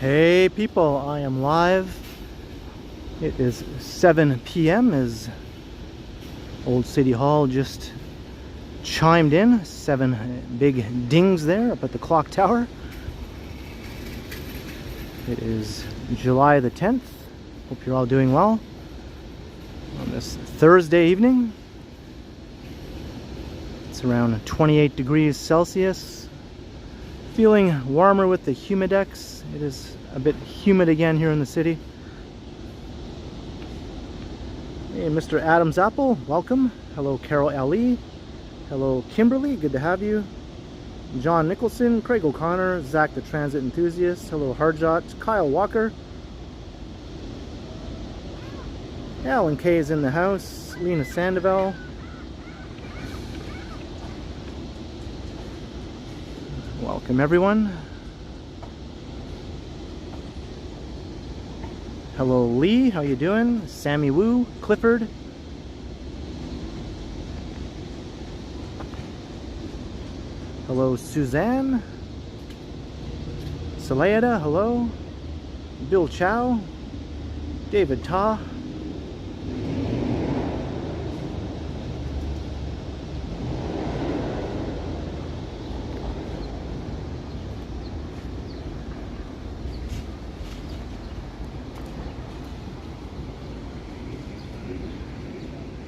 Hey people, I am live. It is 7 p.m. as Old City Hall just chimed in. 7 big dings there up at the clock tower. It is July the 10th. Hope you're all doing well on this Thursday evening. It's around 28 degrees Celsius. Feeling warmer with the Humidex. It is a bit humid again here in the city. Hey, Mr. Adam's Apple, welcome. Hello, Carol Ali. Hello, Kimberly, good to have you. John Nicholson, Craig O'Connor, Zach the Transit Enthusiast. Hello, Hardjot, Kyle Walker. Alan K is in the house. Lena Sandoval. Welcome everyone. Hello Lee, how you doing? Sammy Woo, Clifford. Hello Suzanne. Salayada, hello. Bill Chow. David Ta.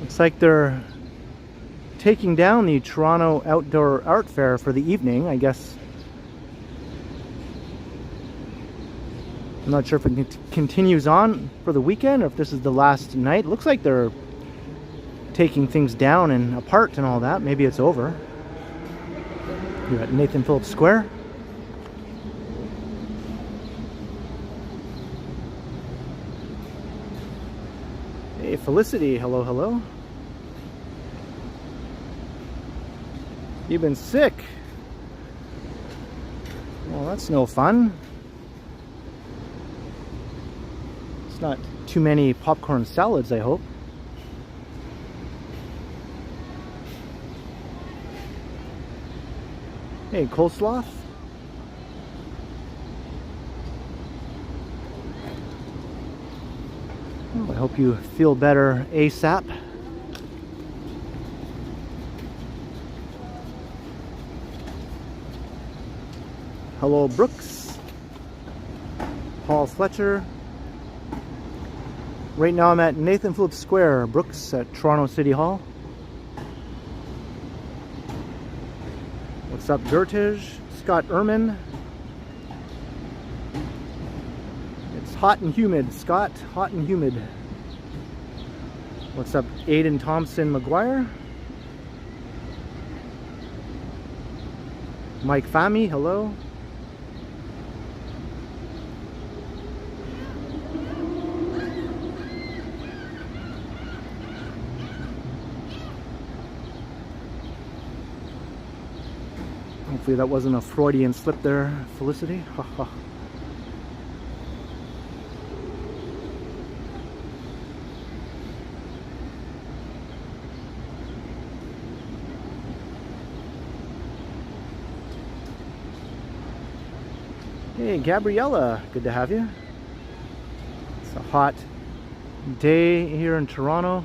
Looks like they're taking down the Toronto Outdoor Art Fair for the evening, I guess. I'm not sure if it continues on for the weekend or if this is the last night. Looks like they're taking things down and apart and all that. Maybe it's over. Here at Nathan Phillips Square. Hey Felicity, hello, hello. You've been sick. Well, that's no fun. It's not too many popcorn salads, I hope. Hey, coleslaw. Well, I hope you feel better ASAP. Hello, Brooks. Paul Fletcher. Right now I'm at Nathan Phillips Square, Brooks, at Toronto City Hall. What's up, Gertige? Scott Ehrman. It's hot and humid, Scott. Hot and humid. What's up, Aiden Thompson McGuire? Mike Fami, hello. Hopefully that wasn't a Freudian slip there, Felicity. Hey, Gabriella, good to have you. It's a hot day here in Toronto.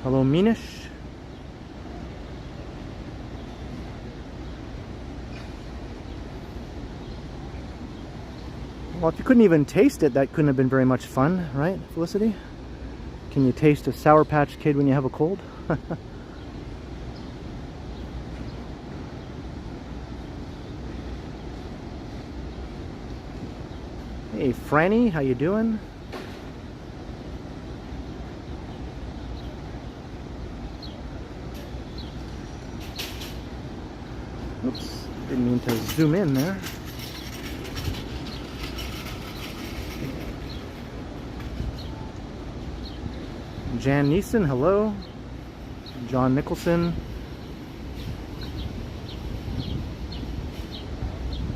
Hello, Minish. Well, if you couldn't even taste it, that couldn't have been very much fun, right, Felicity? Can you taste a Sour Patch Kid when you have a cold? Hey, Franny, how you doing? Oops, didn't mean to zoom in there. Jan Neeson, hello. John Nicholson.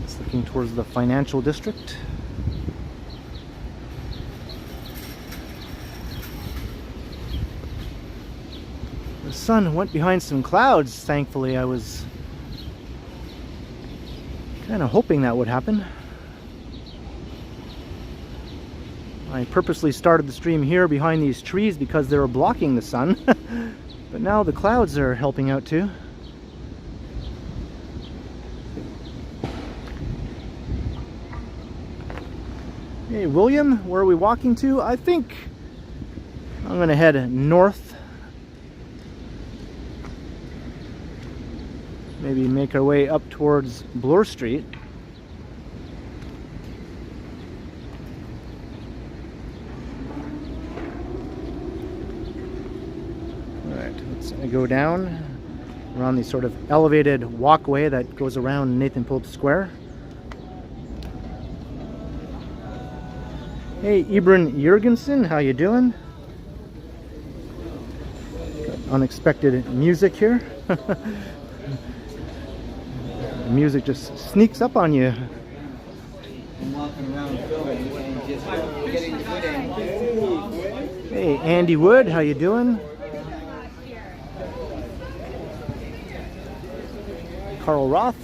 It's looking towards the financial district. The sun went behind some clouds, thankfully. I was Kind of hoping that would happen. I purposely started the stream here behind these trees because they were blocking the sun. But now the clouds are helping out too. Hey William, where are we walking to? I think I'm gonna head north. Maybe make our way up towards Bloor Street. Alright, let's go down. We're on the sort of elevated walkway that goes around Nathan Phillips Square. Hey Ibran Jurgensen, how you doing? Got unexpected music here. The music just sneaks up on you. I'm walking around filming and just getting footing. Hey Andy Wood, how you doing? Carl Roth.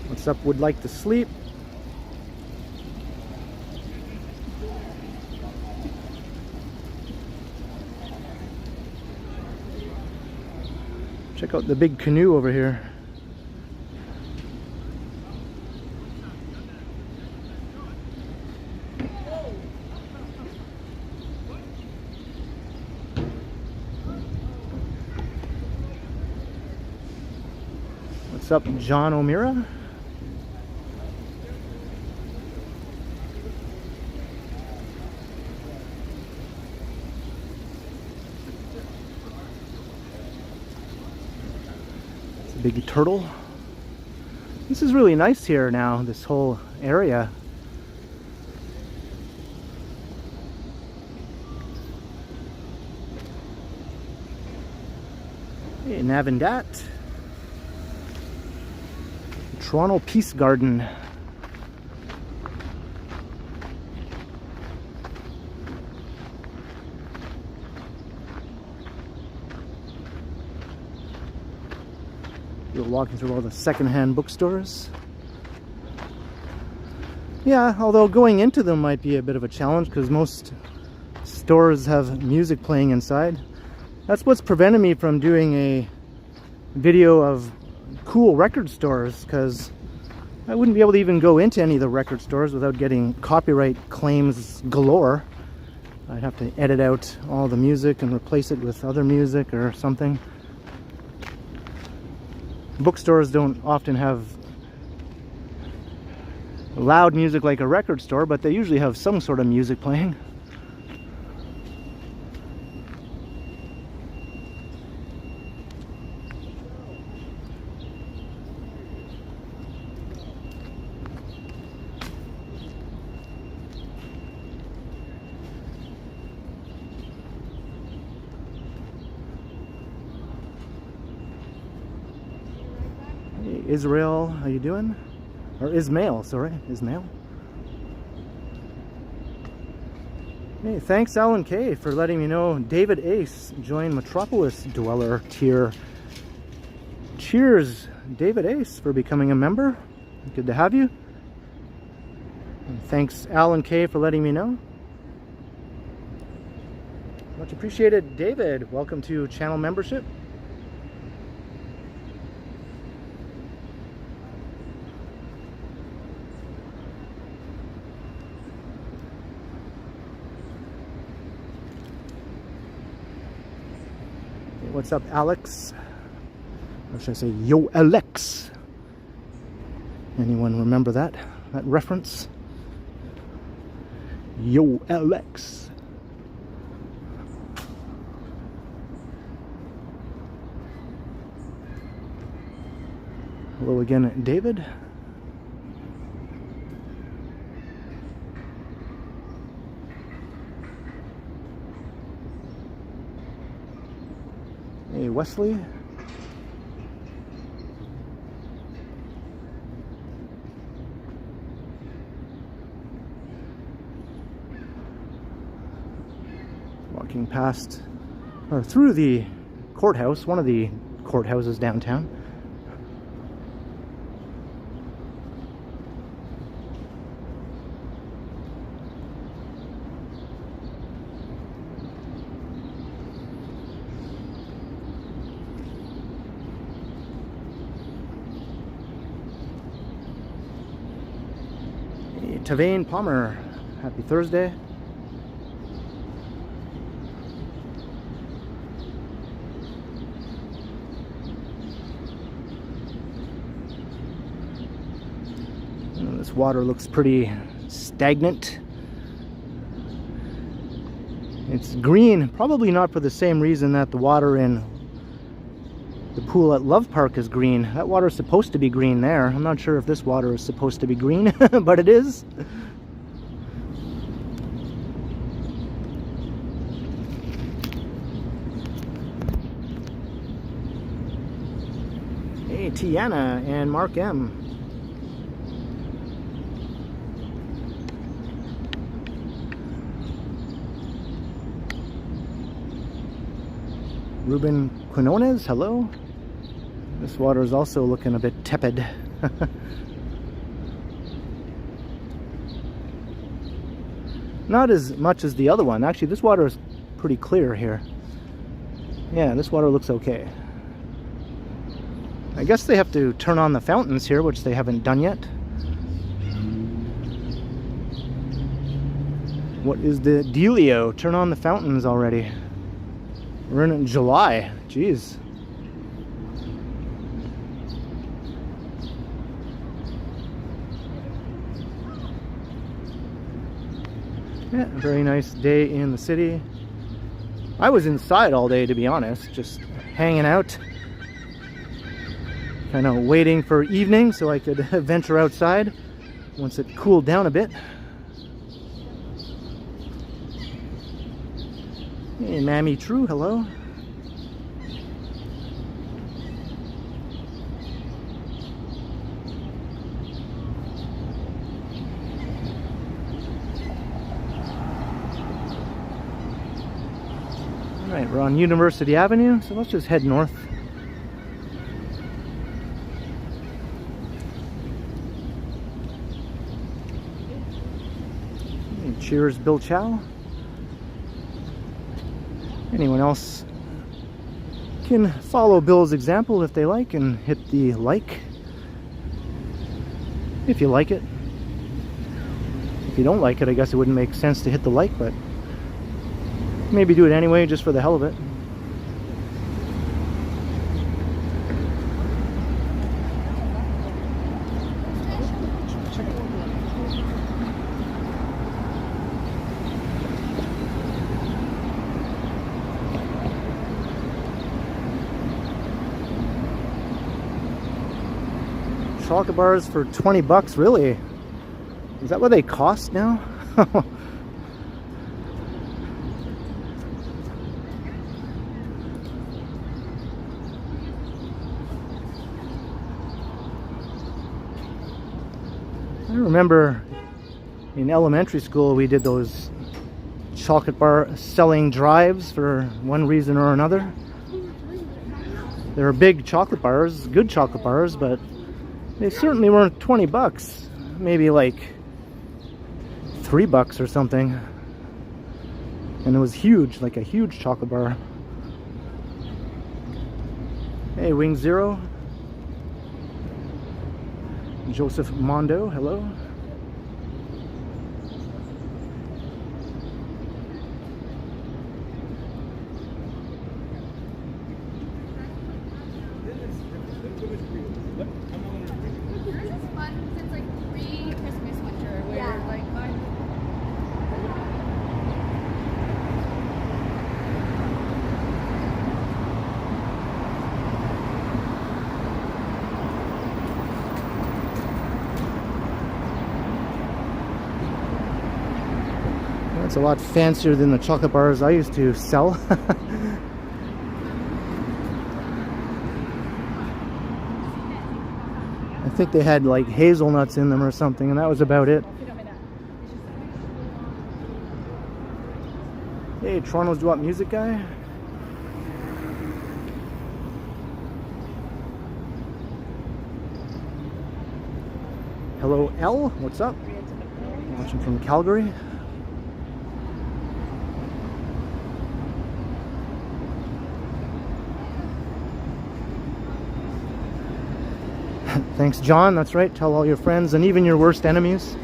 What's up, would like to sleep? Check out the big canoe over here. What's up, John O'Meara? Big turtle. This is really nice here now, this whole area. Hey, Navindat. Toronto Peace Garden. We're walking through all the secondhand bookstores. Yeah, although going into them might be a bit of a challenge because most stores have music playing inside. That's what's prevented me from doing a video of cool record stores, because I wouldn't be able to even go into any of the record stores without getting copyright claims galore. I'd have to edit out all the music and replace it with other music or something. Bookstores don't often have loud music like a record store, but they usually have some sort of music playing. Israel, how you doing? Or Ismail, sorry, Ismail. Hey, thanks Alan K for letting me know David Ace joined Metropolis Dweller tier. Cheers, David Ace, for becoming a member. Good to have you. And thanks Alan K for letting me know. Much appreciated, David. Welcome to channel membership. What's up, Alex? Or should I say, Yo Alex? Anyone remember that reference? Yo Alex. Hello again, David. Hey, Wesley. walking past or through the courthouse, one of the courthouses downtown. Tavane Palmer, happy Thursday. This water looks pretty stagnant. It's green, probably not for the same reason that the water in the pool at Love Park is green. That water is supposed to be green there. I'm not sure if this water is supposed to be green, but it is. Hey, Tiana and Mark M. Ruben Quinones, hello. This water is also looking a bit tepid. Not as much as the other one. Actually, this water is pretty clear here. Yeah, this water looks okay. I guess they have to turn on the fountains here, which they haven't done yet. What is the dealio? Turn on the fountains already. We're in July. Jeez. Yeah, very nice day in the city. I was inside all day, to be honest, just hanging out, kind of waiting for evening so I could venture outside once it cooled down a bit. Hey, Mammy True, hello. Alright, we're on University Avenue, so let's just head north. Hey, cheers, Bill Chow. Anyone else can follow Bill's example if they like and hit the like if you like it. If you don't like it, I guess it wouldn't make sense to hit the like, but maybe do it anyway just for the hell of it. Chocolate bars for 20 bucks, really? Is that what they cost now? I remember in elementary school we did those chocolate bar selling drives for one reason or another. They were big chocolate bars, good chocolate bars, but they certainly weren't 20 bucks. Maybe like $3 or something. And it was huge, like a huge chocolate bar. Hey, Wing Zero. Joseph Mondo, hello. It's a lot fancier than the chocolate bars I used to sell. I think they had like hazelnuts in them or something, and that was about it. Hey, Toronto's Do Up Music guy. Hello, L. What's up? Watching from Calgary. Thanks, John. That's right. Tell all your friends and even your worst enemies.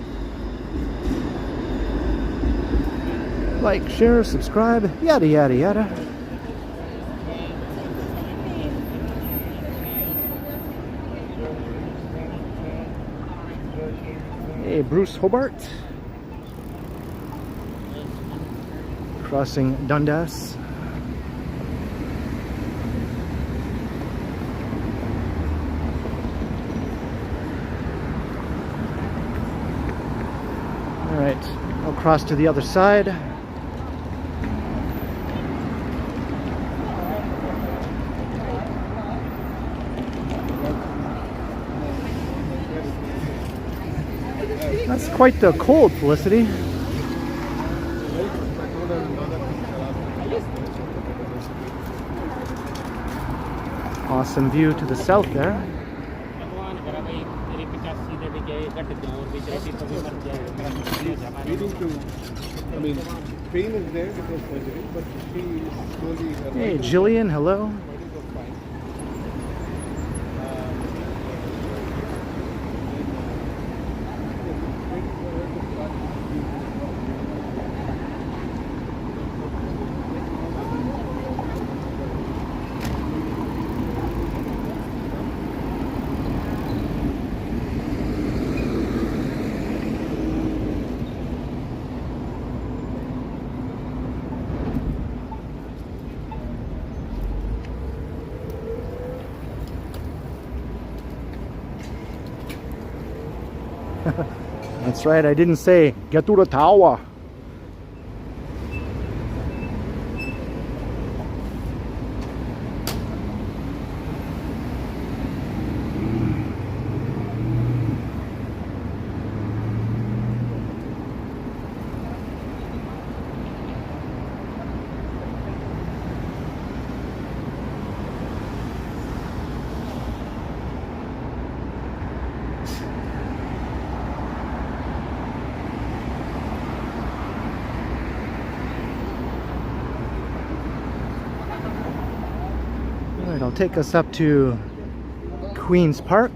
Like, share, subscribe, yada, yada, yada. Hey, Bruce Hobart. Crossing Dundas. Alright, I'll cross to the other side. That's quite the cold, Felicity. Awesome view to the south there. I mean, pain is there because surgery, but she is slowly. Hey, Jillian, hello. That's right, I didn't say get to the tower. Alright, I'll take us up to Queen's Park.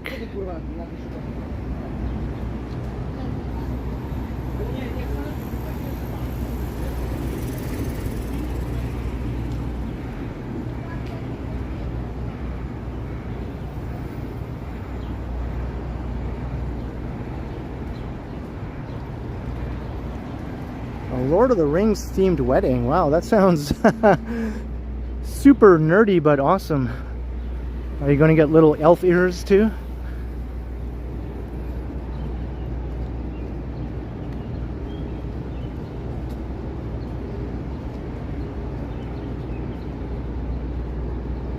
A Lord of the Rings themed wedding. Wow, that sounds super nerdy but awesome. Are you going to get little elf ears too?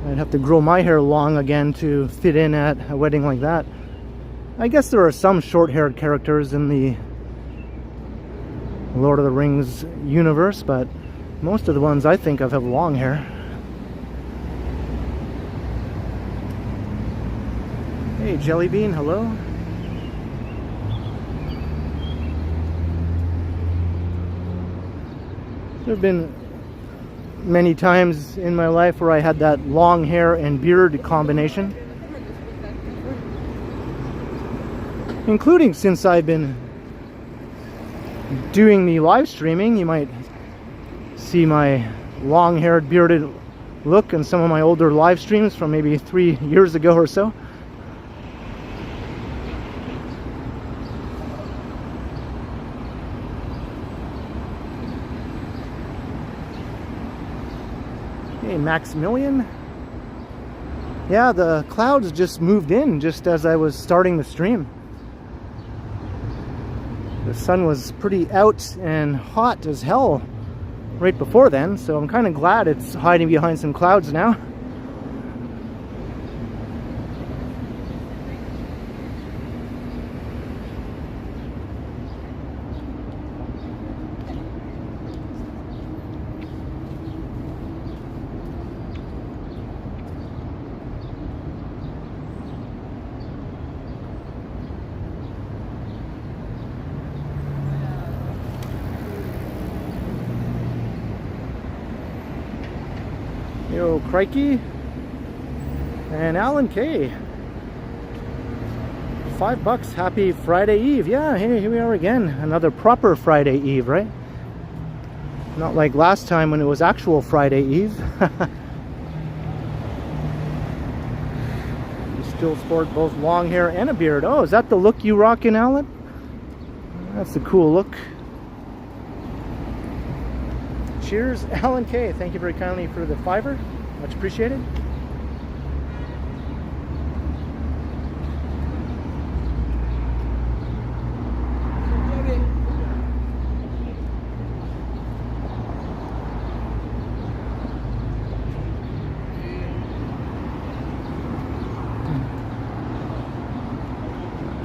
I'd have to grow my hair long again to fit in at a wedding like that. I guess there are some short-haired characters in the Lord of the Rings universe, but most of the ones I think of have long hair. Hey, Jellybean, hello. There have been many times in my life where I had that long hair and beard combination, including since I've been doing the live streaming. You might see my long-haired bearded look in some of my older live streams from maybe 3 years ago or so. Hey, Maximilian. Yeah, the clouds just moved in just as I was starting the stream. The sun was pretty out and hot as hell right before then, so I'm kind of glad it's hiding behind some clouds now. Yo, Crikey. And Alan K. $5. Happy Friday Eve. Yeah, hey, here we are again. Another proper Friday Eve, right? Not like last time when it was actual Friday Eve. You still sport both long hair and a beard. Oh, is that the look you rockin', Alan? That's a cool look. Cheers, Alan K. Thank you very kindly for the $5. Much appreciated.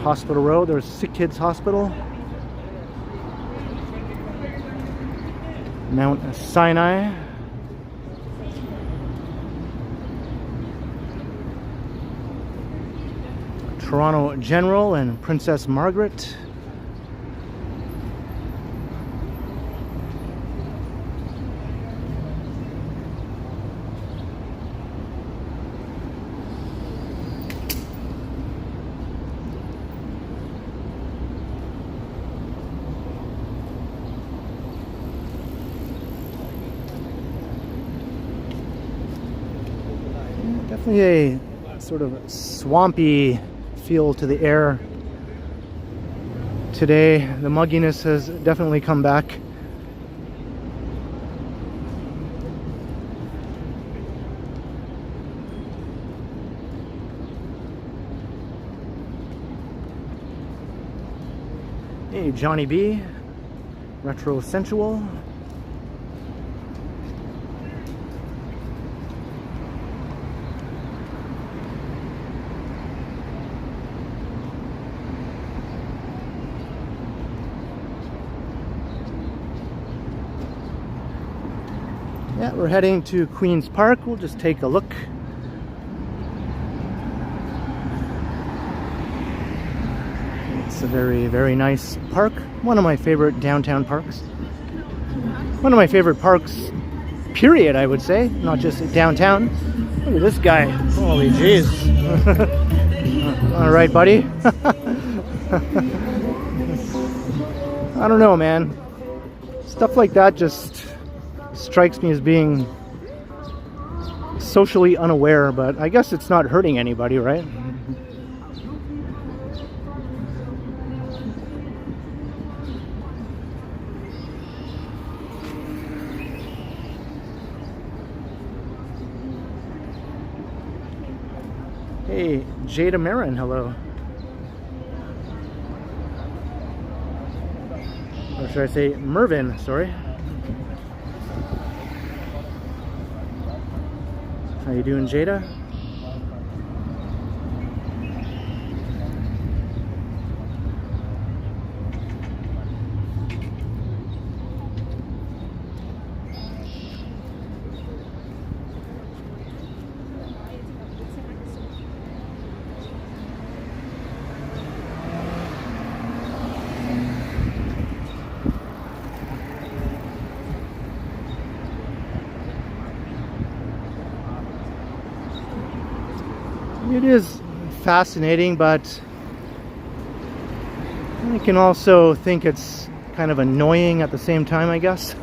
Hospital Road, there's Sick Kids Hospital. Mount Sinai. Toronto General and Princess Margaret. Definitely a sort of swampy feel to the air today. The mugginess has definitely come back. Hey, Johnny B. Retro Sensual. Yeah, we're heading to Queen's Park. We'll just take a look. It's a very, very nice park. One of my favorite downtown parks. One of my favorite parks, period, I would say. Not just downtown. Look at this guy. Holy jeez. All right, buddy. I don't know, man. Stuff like that just strikes me as being socially unaware, but I guess it's not hurting anybody, right? Hey, Jada Marin, hello. Or should I say Mervin, sorry. How you doing, Jada? It is fascinating, but I can also think it's kind of annoying at the same time, I guess.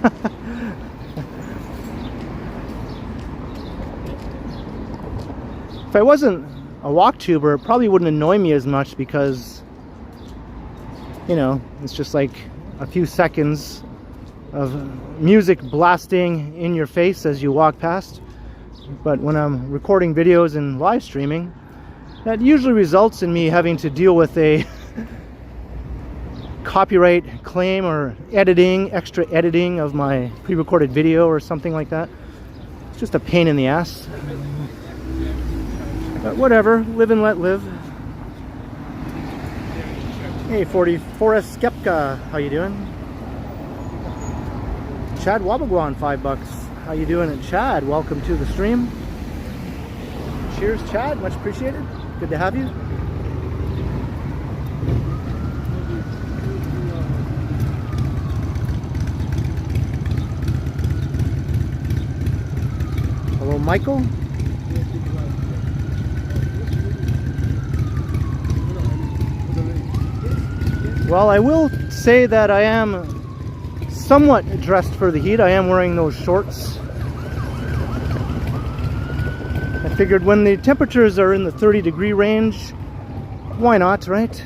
If I wasn't a walk tuber, it probably wouldn't annoy me as much because, you know, it's just like a few seconds of music blasting in your face as you walk past. But when I'm recording videos and live streaming, that usually results in me having to deal with a copyright claim or extra editing of my pre-recorded video or something like that. It's just a pain in the ass. But whatever, live and let live. Hey, Forrest Skepka, how you doing? Chad Wabagwan, $5. How you doing, Chad? Welcome to the stream. Cheers, Chad. Much appreciated. Good to have you. Hello, Michael. Well, I will say that I am somewhat dressed for the heat. I am wearing those shorts. I figured when the temperatures are in the 30-degree range, why not, right?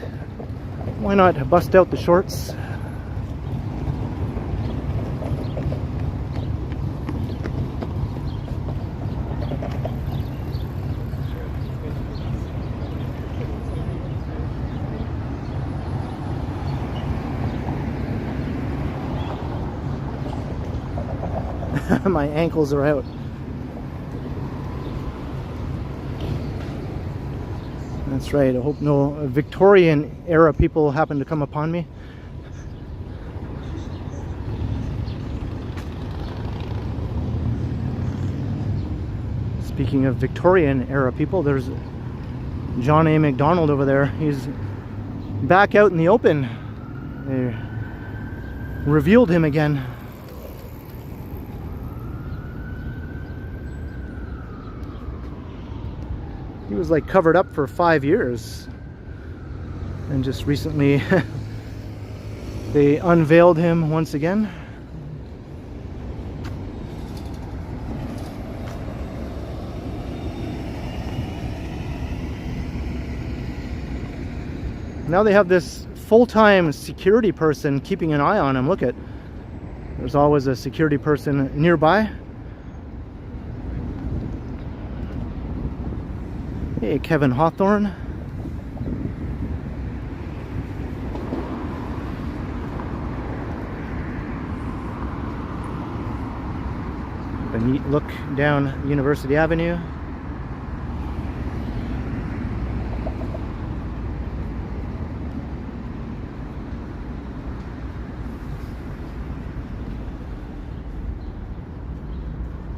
Why not bust out the shorts? My ankles are out. That's right. I hope no Victorian era people happen to come upon me. Speaking of Victorian era people, there's John A. MacDonald over there. He's back out in the open. They revealed him again. He was like covered up for 5 years, and just recently they unveiled him once again. Now they have this full-time security person keeping an eye on him. Look at, there's always a security person nearby. Hey, Kevin Hawthorne. A neat look down University Avenue.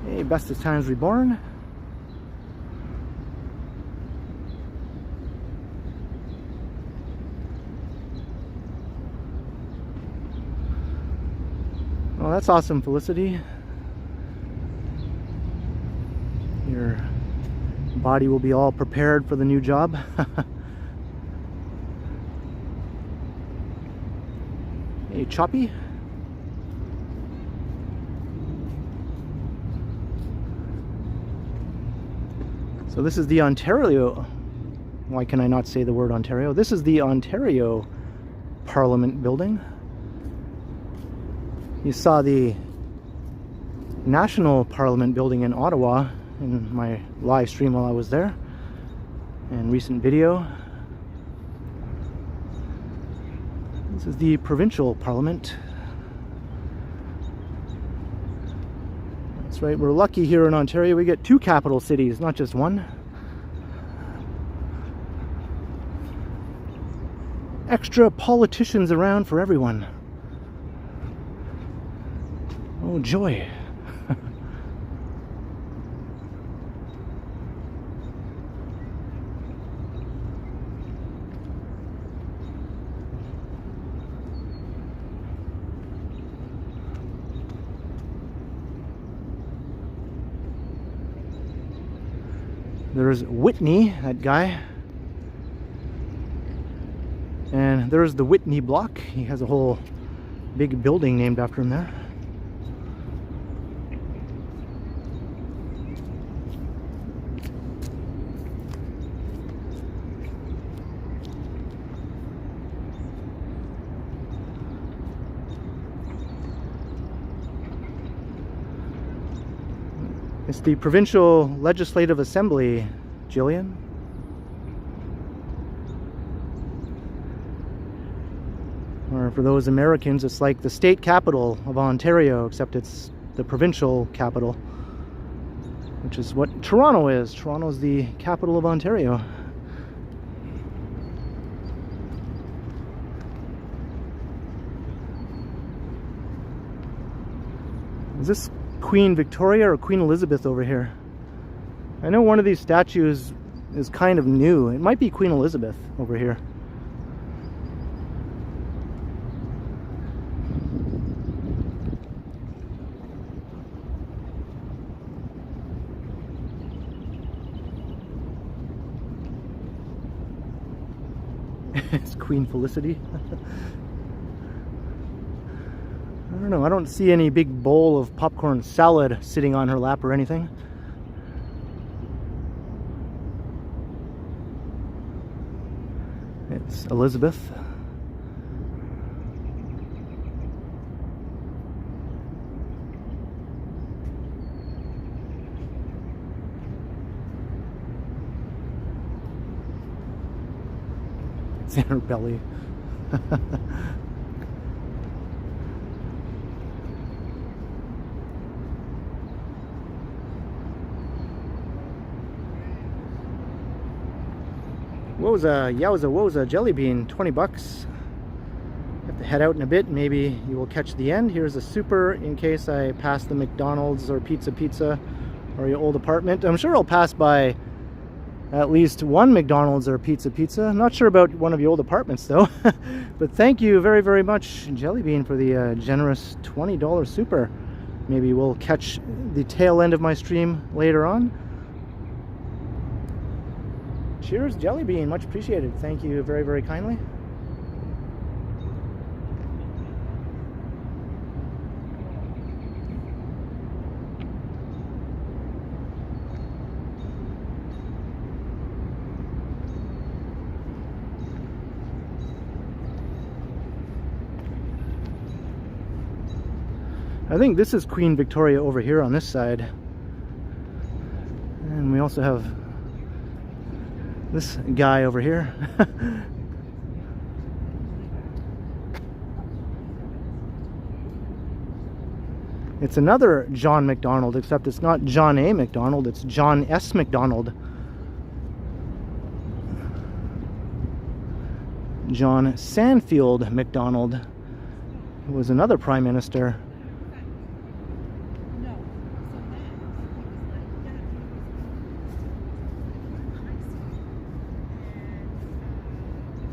Hey, Bestest Times Reborn. Well, that's awesome, Felicity. Your body will be all prepared for the new job. Hey, Choppy. So this is the Ontario. Why can I not say the word Ontario? This is the Ontario Parliament building. You saw the National Parliament building in Ottawa in my live stream while I was there, and recent video. This is the Provincial Parliament. That's right, we're lucky here in Ontario. We get 2 capital cities, not just one. Extra politicians around for everyone. Oh, joy. There's Whitney, that guy. And there's the Whitney block. He has a whole big building named after him there. It's the Provincial Legislative Assembly, Jillian. Or for those Americans, it's like the state capital of Ontario, except it's the provincial capital, which is what Toronto is. Toronto is the capital of Ontario. Is this Queen Victoria or Queen Elizabeth over here? I know one of these statues is kind of new. It might be Queen Elizabeth over here. It's Queen Felicity. I don't know, I don't see any big bowl of popcorn salad sitting on her lap or anything. It's Elizabeth. It's in her belly. Woza, yowza, woza, jelly bean, 20 bucks. Have to head out in a bit. Maybe you will catch the end. Here's a super in case I pass the McDonald's or Pizza or your old apartment. I'm sure I'll pass by at least one McDonald's or Pizza. Not sure about one of your old apartments though. But thank you very, very much, Jelly Bean, for the generous $20 super. Maybe we'll catch the tail end of my stream later on. Cheers, Jelly Bean. Much appreciated. Thank you very, very kindly. I think this is Queen Victoria over here on this side. And we also have this guy over here. It's another John McDonald, except it's not John A. McDonald, it's John S. McDonald. John Sandfield McDonald, who was another prime minister.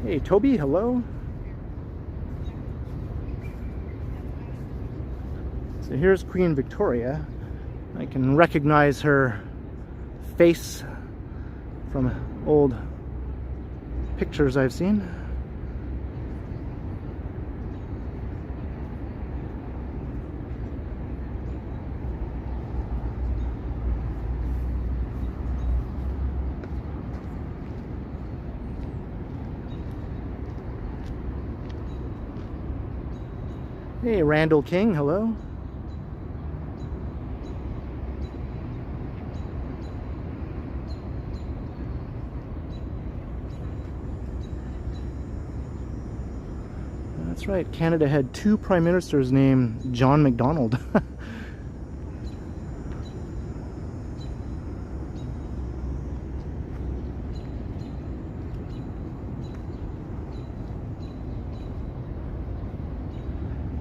Hey, Toby, hello. So here's Queen Victoria. I can recognize her face from old pictures I've seen. Hey, Randall King, hello. That's right, Canada had two prime ministers named John McDonald.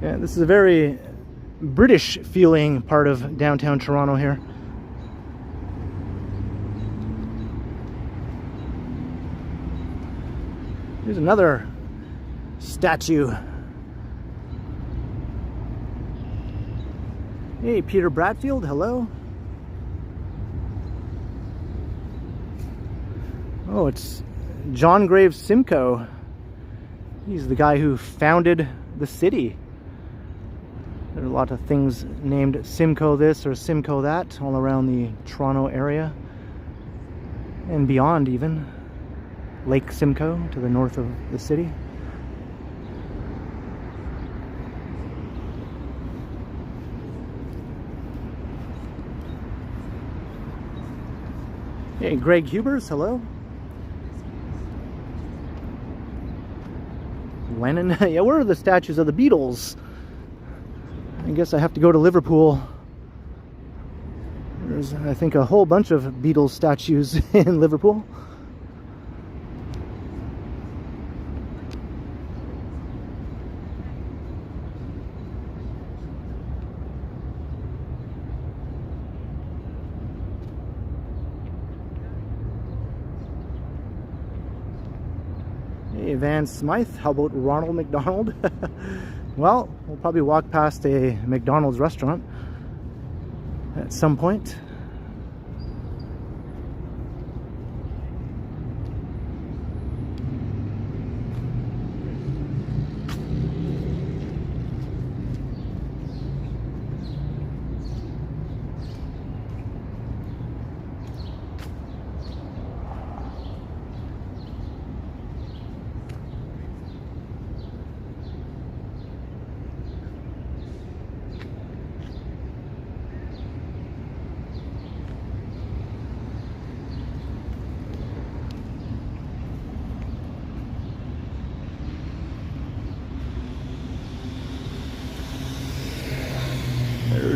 Yeah, this is a very British feeling part of downtown Toronto here. Here's another statue. Hey, Peter Bradfield, hello. Oh, it's John Graves Simcoe. He's the guy who founded the city. There are a lot of things named Simcoe this or Simcoe that all around the Toronto area and beyond even. Lake Simcoe to the north of the city. Hey, Greg Hubers, hello. Lennon, yeah, where are the statues of the Beatles? I guess I have to go to Liverpool. There's, I think, a whole bunch of Beatles statues in Liverpool. Hey, Van Smythe, how about Ronald McDonald? Well, we'll probably walk past a McDonald's restaurant at some point.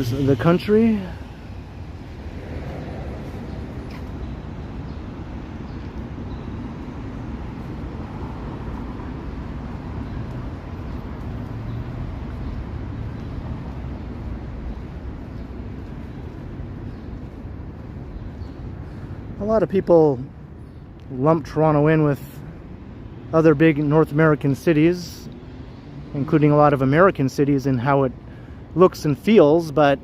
Here's the country. A lot of people lump Toronto in with other big North American cities, including a lot of American cities, and how it looks and feels, but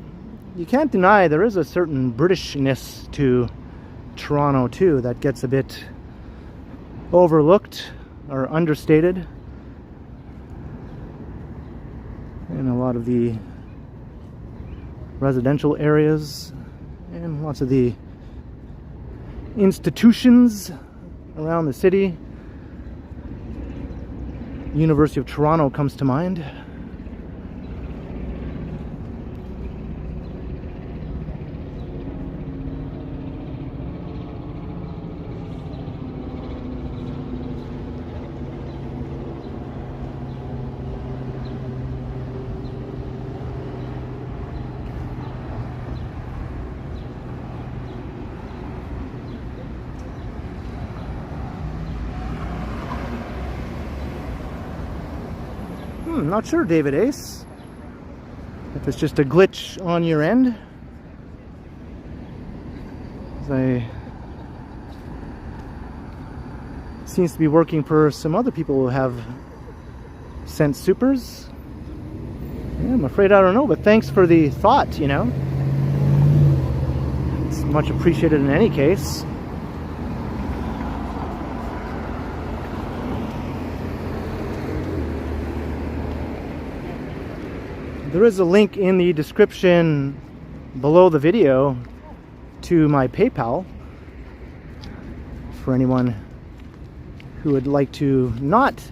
you can't deny there is a certain Britishness to Toronto too that gets a bit overlooked or understated in a lot of the residential areas and lots of the institutions around the city. University of Toronto comes to mind. Not sure, David Ace, if it's just a glitch on your end. Seems to be working for some other people who have sent supers. Yeah, I'm afraid I don't know, but thanks for the thought, you know. It's much appreciated in any case. There is a link in the description below the video to my PayPal for anyone who would like to not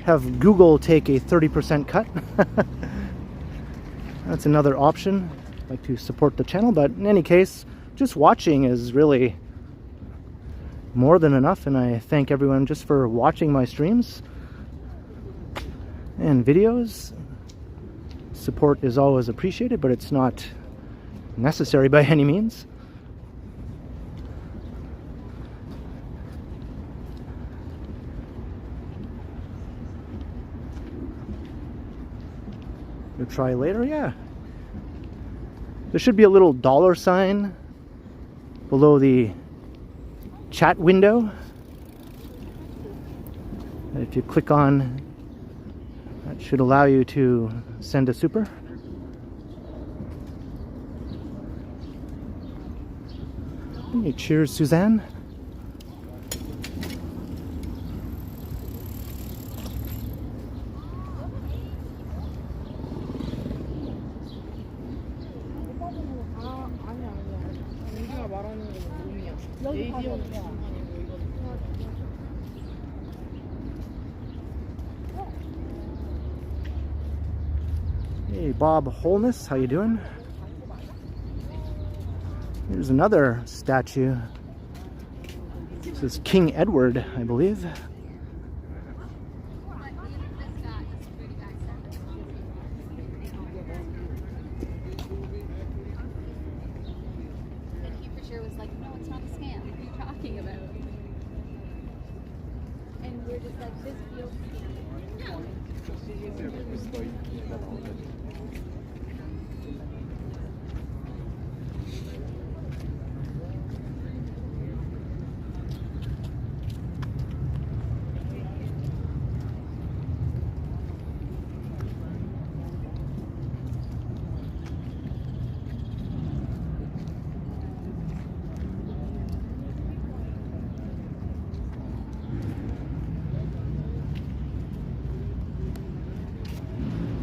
have Google take a 30% cut. That's another option. I'd like to support the channel, but in any case, just watching is really more than enough, and I thank everyone just for watching my streams and videos. Support is always appreciated, but it's not necessary by any means. You'll try later, yeah. There should be a little dollar sign below the chat window. If you click on, that should allow you to send a super. Hey, cheers, Suzanne. Hey, Bob Holness, how you doing? Here's another statue. This is King Edward, I believe.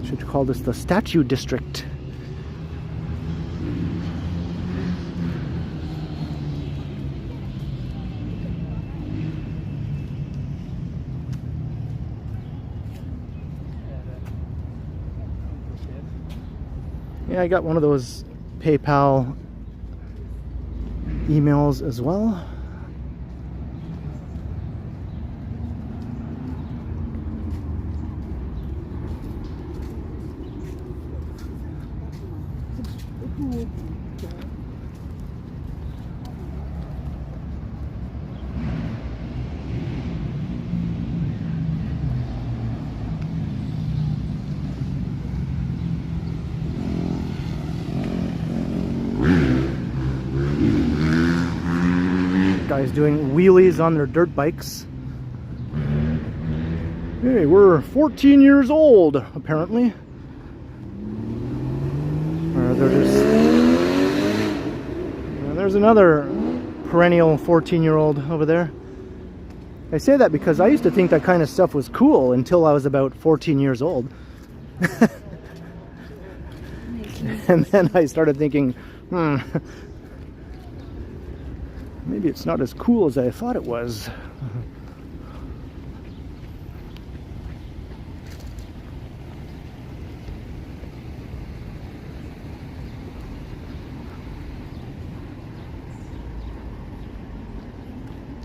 Should call this the Statue District. Yeah, I got one of those PayPal emails as well. Guys doing wheelies on their dirt bikes. Hey, we're 14 years old, apparently. They're just... there's another perennial 14-year-old over there. I say that because I used to think that kind of stuff was cool until I was about 14 years old. And then I started thinking, maybe it's not as cool as I thought it was.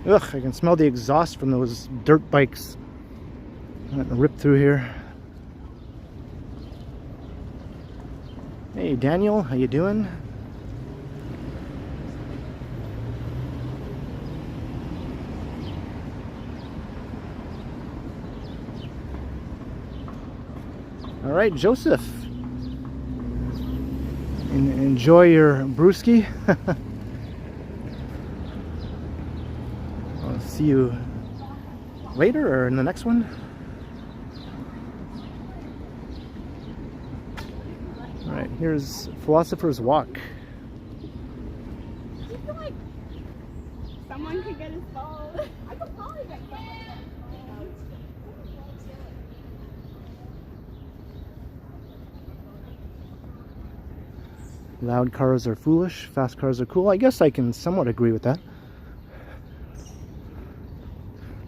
Ugh, I can smell the exhaust from those dirt bikes. I'm gonna rip through here. Hey Daniel, how you doing? All right, Joseph. Enjoy your brewski. I'll see you later or in the next one. All right, here's Philosophers Walk. I feel like someone could get his phone. I could probably get someone. Loud cars are foolish, fast cars are cool. I guess I can somewhat agree with that.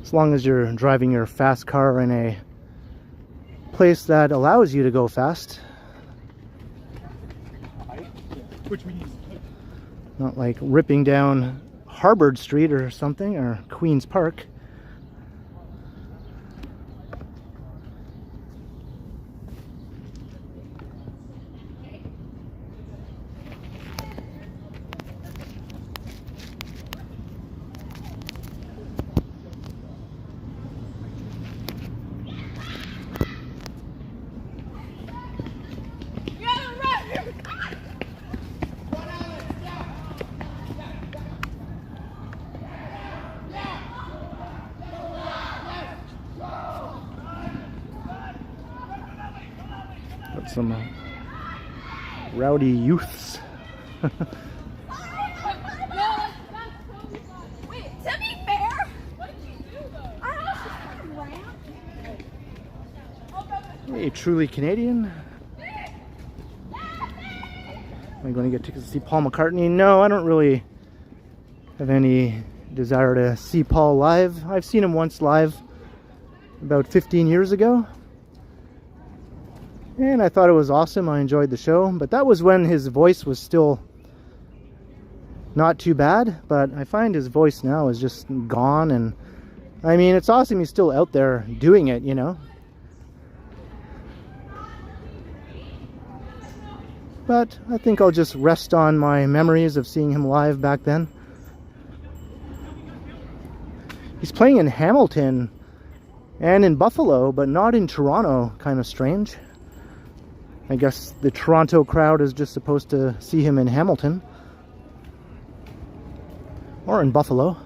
As long as you're driving your fast car in a place that allows you to go fast. Not like ripping down Harvard Street or something, or Queen's Park. Got some rowdy youths. Wait, to be fair, what did you do though? I was just kind of ramp. Hey, truly Canadian. Am I going to get tickets to see Paul McCartney? No, I don't really have any desire to see Paul live. I've seen him once live about 15 years ago. And I thought it was awesome. I enjoyed the show. But that was when his voice was still not too bad. But I find his voice now is just gone. And I mean, it's awesome he's still out there doing it, you know. But I think I'll just rest on my memories of seeing him live back then. He's playing in Hamilton and in Buffalo, but not in Toronto. Kind of strange. I guess the Toronto crowd is just supposed to see him in Hamilton. Or in Buffalo.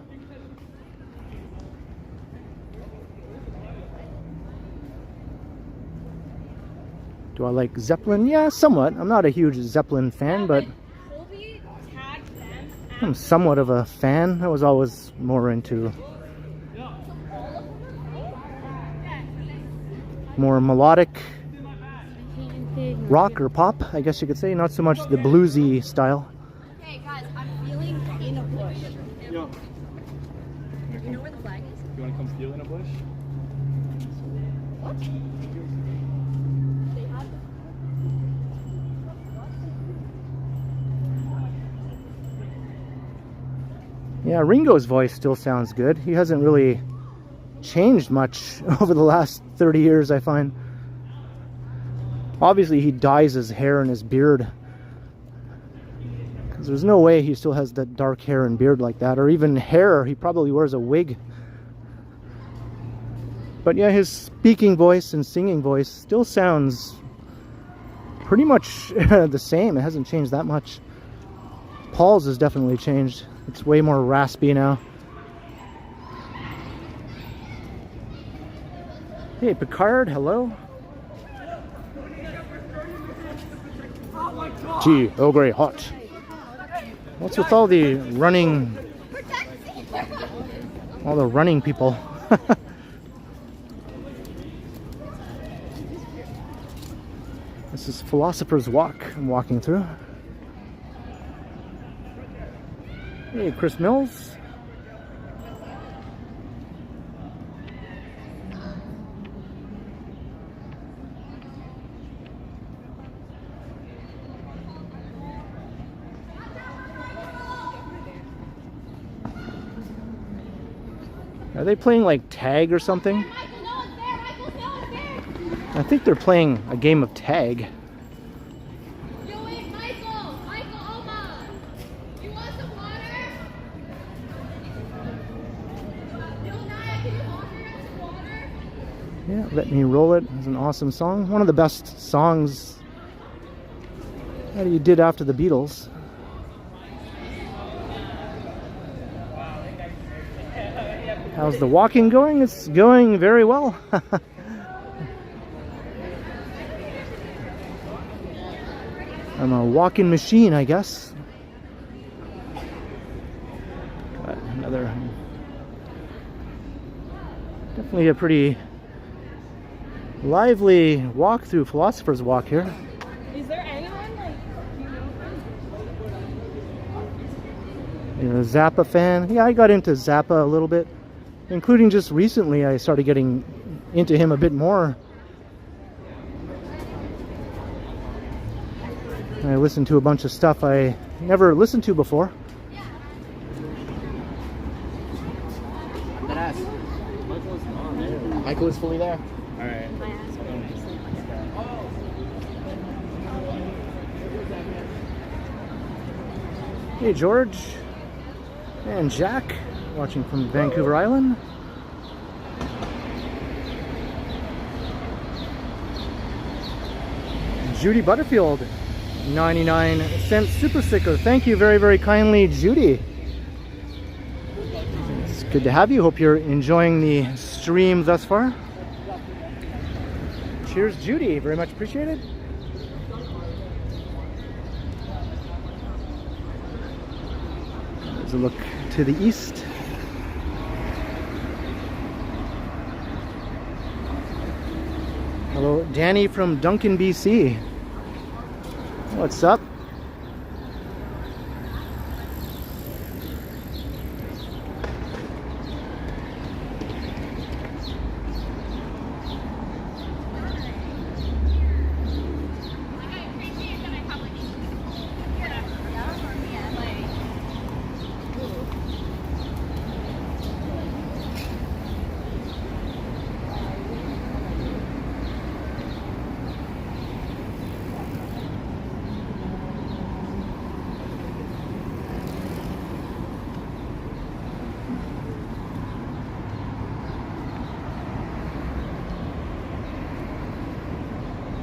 Do I like Zeppelin? Yeah, somewhat. I'm not a huge Zeppelin fan, but I'm somewhat of a fan. I was always more into more melodic rock or pop, I guess you could say. Not so much the bluesy style. Hey guys, I'm feeling in a bush. Yeah. You know where the flag is? You want to come steal in a bush? What? They have Yeah, Ringo's voice still sounds good. He hasn't really changed much over the last 30 years, I find. Obviously, he dyes his hair and his beard There's no way he still has that dark hair and beard like that, or even hair. He probably wears a wig. But yeah, his speaking voice and singing voice still sounds pretty much the same. It hasn't changed that much. Paul's has definitely changed. It's way more raspy now. Hey, Picard, hello. Gee, oh great, hot. What's with all the running people? This is Philosophers Walk I'm walking through. Hey, Chris Mills. Are they playing like tag or something? I think they're playing a game of tag. Yeah, Let Me Roll It is an awesome song. One of the best songs that he did after the Beatles. How's the walking going? It's going very well. I'm a walking machine, I guess. Got another. Definitely a pretty lively walk through Philosopher's Walk here. Is there anyone like you know? You're a Zappa fan? Yeah, I got into Zappa a little bit. Including just recently, I started getting into him a bit more. I listened to a bunch of stuff I never listened to before. Michael is fully there. Alright. Hey, George and Jack, watching from Vancouver Island. Judy Butterfield, 99-cent super sticker. Thank you very, very kindly, Judy. It's good to have you. Hope you're enjoying the stream thus far. Cheers, Judy. Very much appreciated. There's a look to the east. Hello, Danny from Duncan, BC. What's up?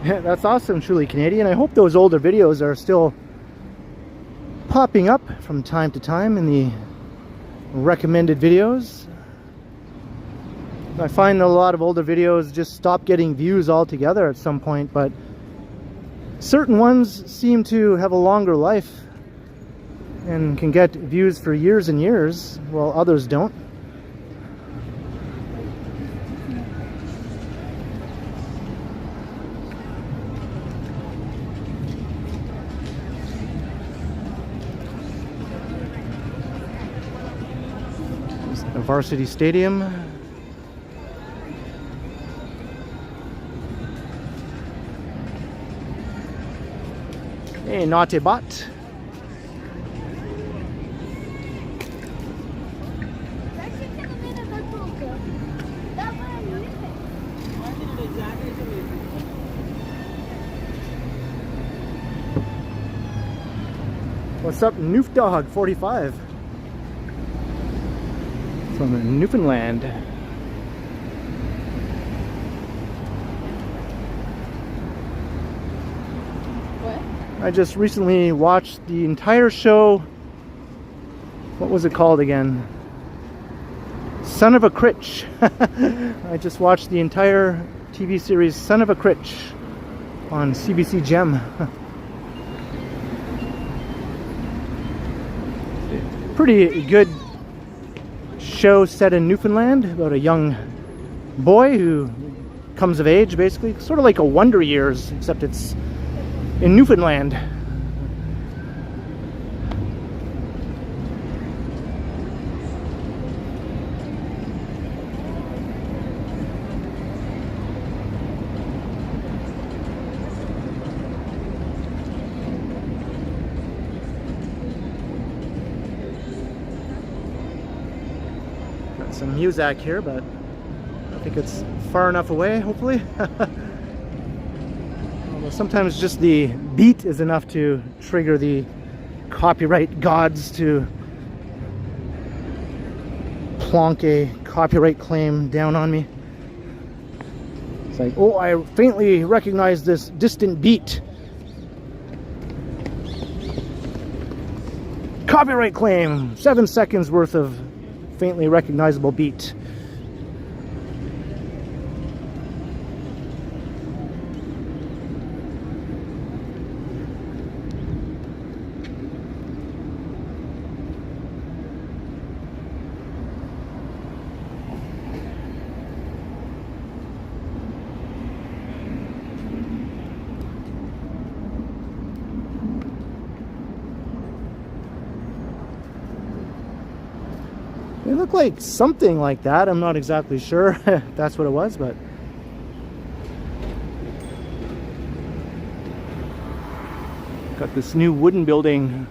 That's awesome, truly Canadian. I hope those older videos are still popping up from time to time in the recommended videos. I find that a lot of older videos just stop getting views altogether at some point, but certain ones seem to have a longer life and can get views for years and years, while others don't. Varsity Stadium. Hey, naughty bot. What's up, Noof Dog 45 from Newfoundland. What? I just recently watched the entire show. What was it called again? Son of a Critch. I just watched the entire TV series Son of a Critch on CBC Gem. Pretty good show set in Newfoundland about a young boy who comes of age, basically. Sort of like a Wonder Years, except it's in Newfoundland. Got some Muzak here, but I think it's far enough away, hopefully. Although sometimes just the beat is enough to trigger the copyright gods to plonk a copyright claim down on me. It's like, oh, I faintly recognize this distant beat. Copyright claim, 7 seconds worth of faintly recognizable beat. They look like something like that. I'm not exactly sure if that's what it was, but got this new wooden building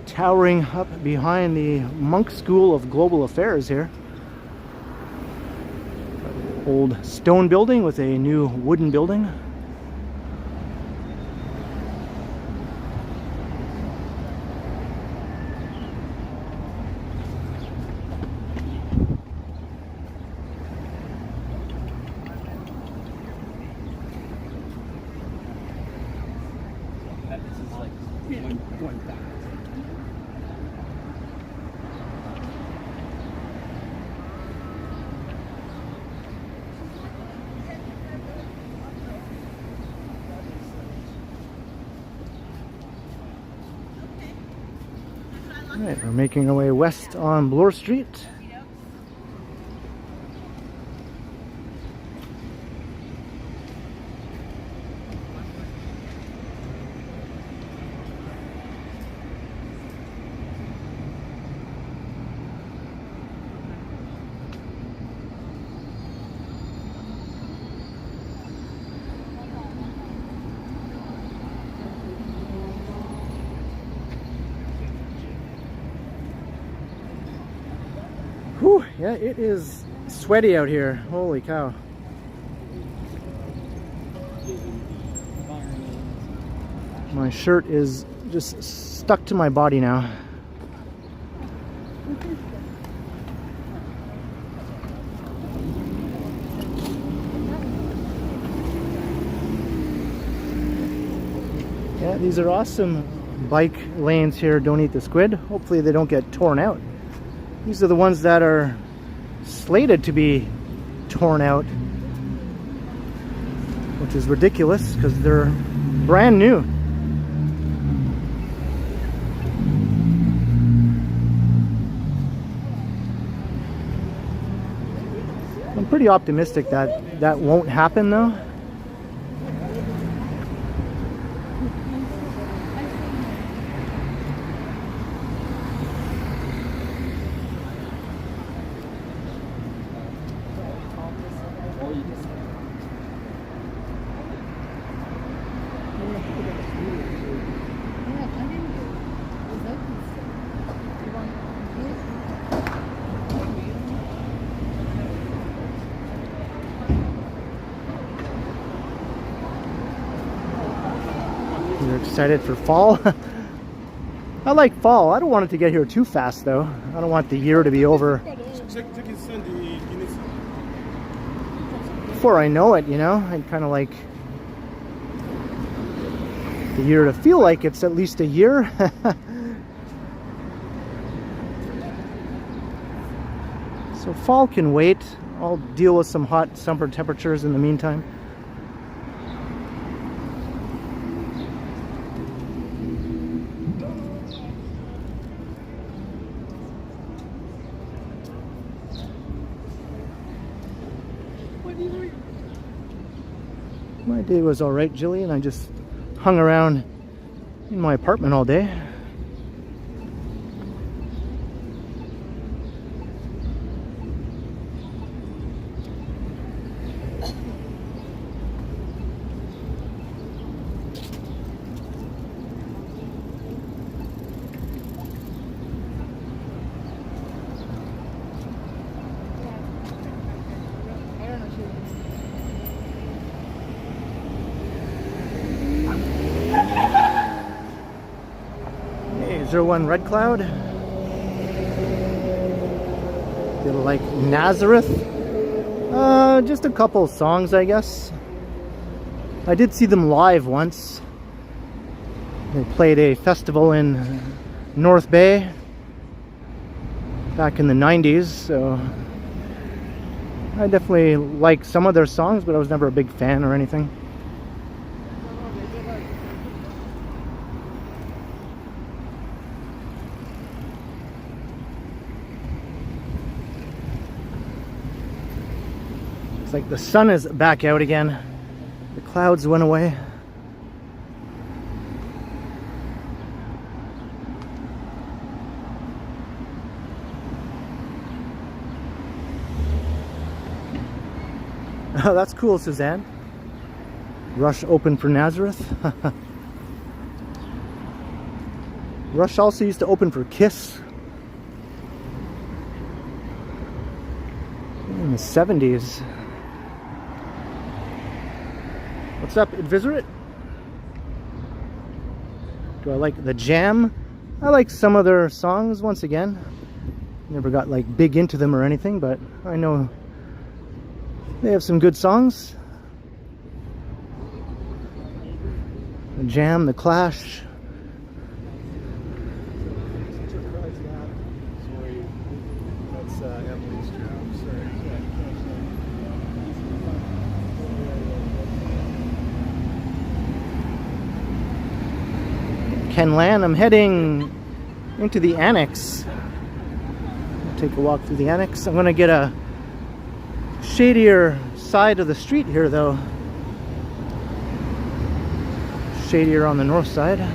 towering up behind the Monk School of Global Affairs here. Old stone building with a new wooden building. Alright, we're making our way west on Bloor Street. Whew, yeah, it is sweaty out here. Holy cow. My shirt is just stuck to my body now. Yeah, these are awesome bike lanes here. Don't eat the squid. Hopefully they don't get torn out. These are the ones that are slated to be torn out, which is ridiculous because they're brand new. I'm pretty optimistic that that won't happen though. You're excited for fall? I like fall. I don't want it to get here too fast though. I don't want the year to be over before I know it, you know? I'd kind of like the year to feel like it's at least a year. So fall can wait. I'll deal with some hot summer temperatures in the meantime. My day was alright, Jillian. I just hung around in my apartment all day. Hey, 01 Red Cloud. Feel like Nazareth. Just a couple songs, I guess. I did see them live once. They played a festival in North Bay back in the 90s, so I definitely like some of their songs, but I was never a big fan or anything. It's like the sun is back out again. The clouds went away. Oh, that's cool, Suzanne. Rush open for Nazareth. Rush also used to open for Kiss in the 70s. What's up, Advisorate? Do I like the Jam? I like some of their songs, once again. Never got like big into them or anything, but I know they have some good songs. The Jam, The Clash. Ken Lan, I'm heading into the Annex. I'll take a walk through the Annex. I'm gonna get a shadier side of the street here though. Shadier on the north side.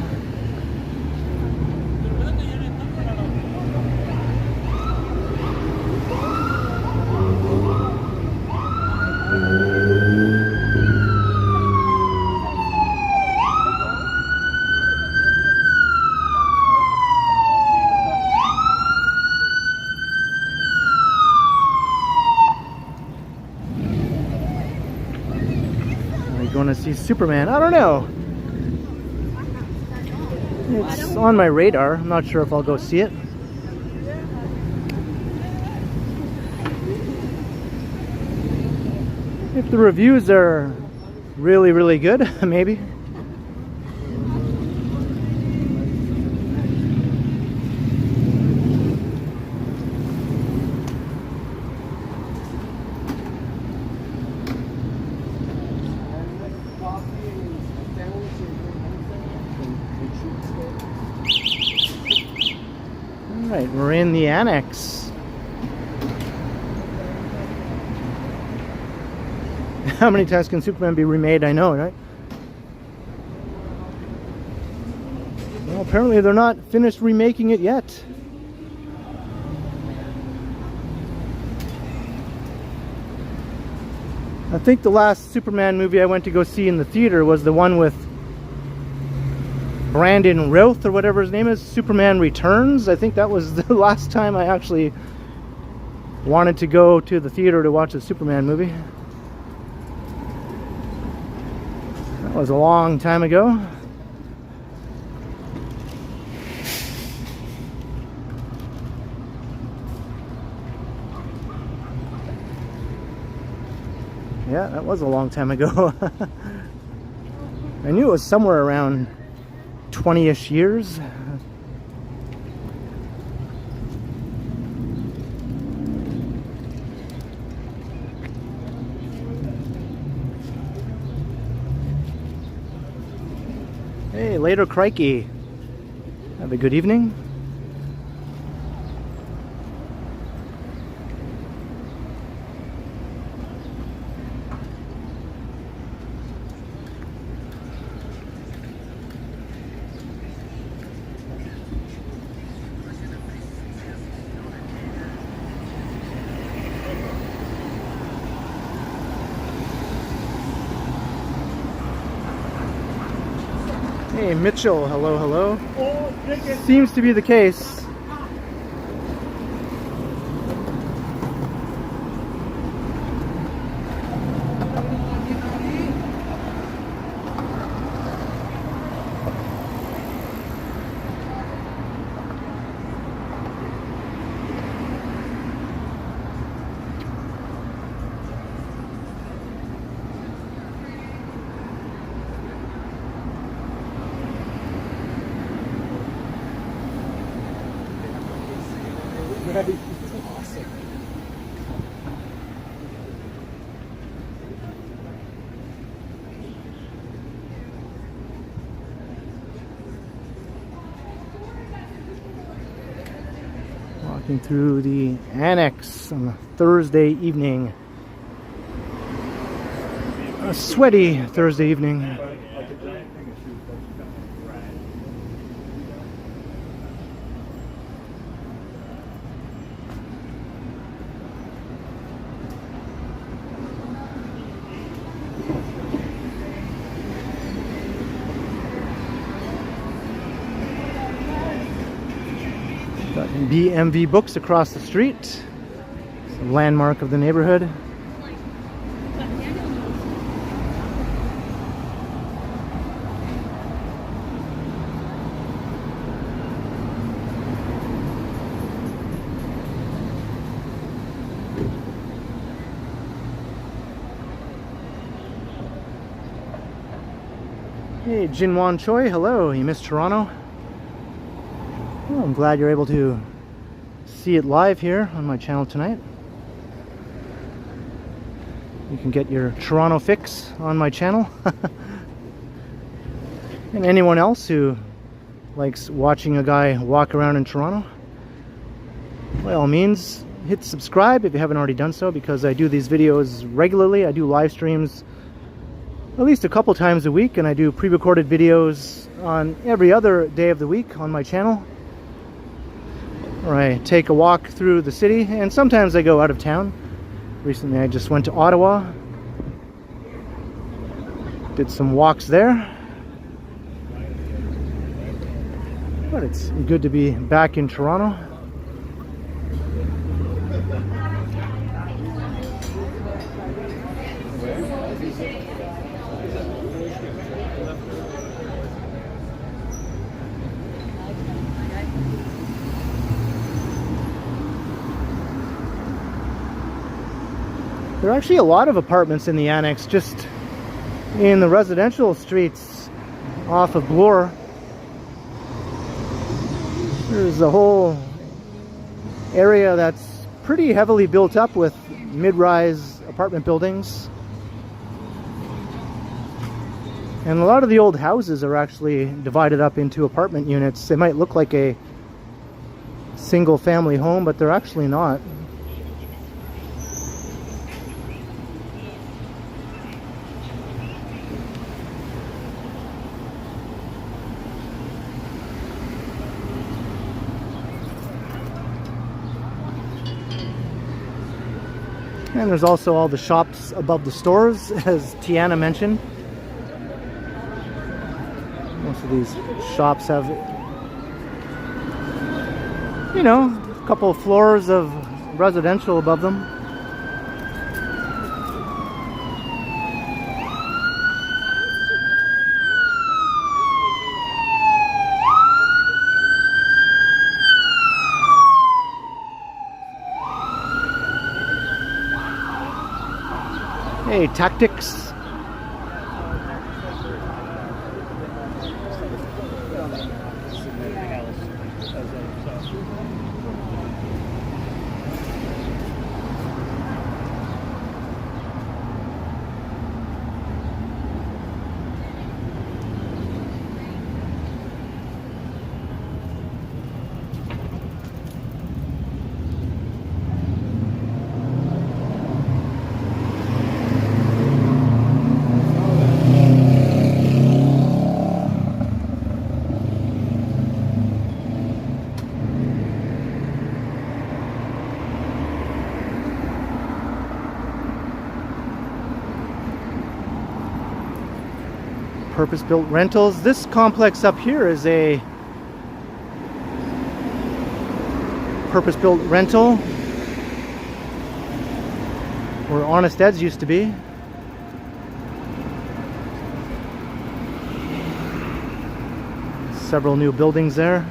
Going to see Superman. I don't know. It's on my radar. I'm not sure if I'll go see it. If the reviews are really, really good, maybe. Alright, we're in the Annex. How many times can Superman be remade? I know, right? Well, apparently they're not finished remaking it yet. I think the last Superman movie I went to go see in the theater was the one with Brandon Routh or whatever his name is, Superman Returns. I think that was the last time I actually wanted to go to the theater to watch a Superman movie. That was a long time ago. Yeah, that was a long time ago. I knew it was somewhere around 20-ish years. Hey, later crikey. Have a good evening. Hey Mitchell, hello, hello. Seems to be the case. Awesome. Walking through the Annex on a Thursday evening. A sweaty Thursday evening. Got BMV Books across the street. It's a landmark of the neighborhood. Hey, Jinwan Choi, hello. You missed Toronto? Well, I'm glad you're able to see it live here on my channel tonight. You can get your Toronto fix on my channel. And anyone else who likes watching a guy walk around in Toronto, by all means, hit subscribe if you haven't already done so, because I do these videos regularly. I do live streams at least a couple times a week, and I do pre-recorded videos on every other day of the week on my channel. Or I take a walk through the city, and sometimes I go out of town. Recently I just went to Ottawa, did some walks there. But it's good to be back in Toronto. There are actually a lot of apartments in the Annex, just in the residential streets off of Bloor. There's a whole area that's pretty heavily built up with mid-rise apartment buildings. And a lot of the old houses are actually divided up into apartment units. They might look like a single family home, but they're actually not. And there's also all the shops above the stores, as Tiana mentioned. Most of these shops have, you know, a couple of floors of residential above them. Hey, Tactics. Purpose-built rentals. This complex up here is a purpose-built rental where Honest Ed's used to be. Several new buildings there.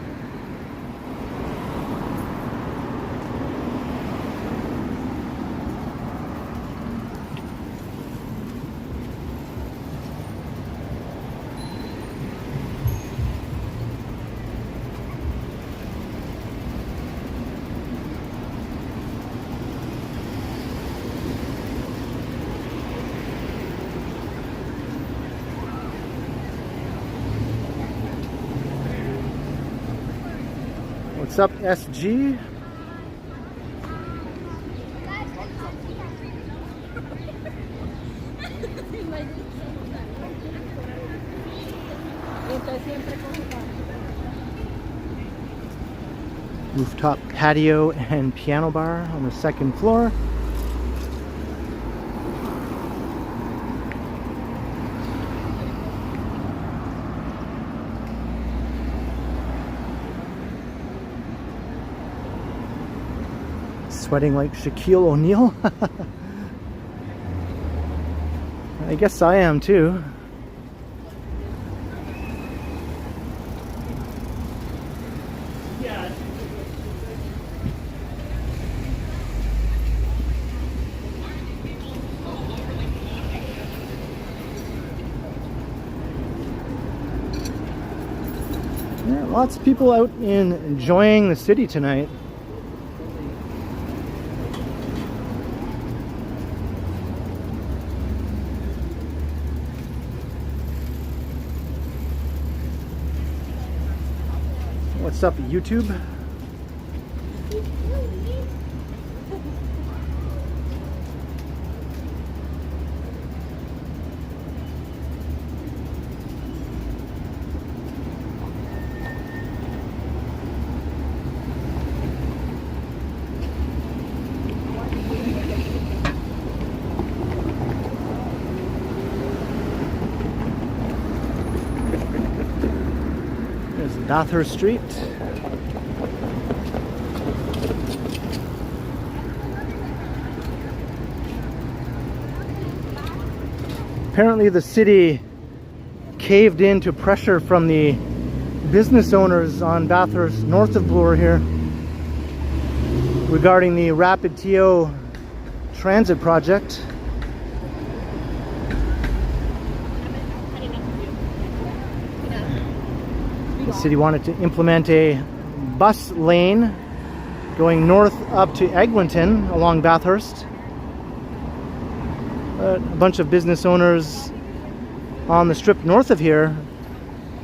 What's up, SG? Rooftop patio and piano bar on the second floor. Sweating like Shaquille O'Neal. I guess I am too. Yeah, lots of people out enjoying the city tonight. What's up, YouTube? There's Bathurst Street. Apparently the city caved into pressure from the business owners on Bathurst, north of Bloor here, regarding the Rapid TO transit project. The city wanted to implement a bus lane going north up to Eglinton along Bathurst. A bunch of business owners on the strip north of here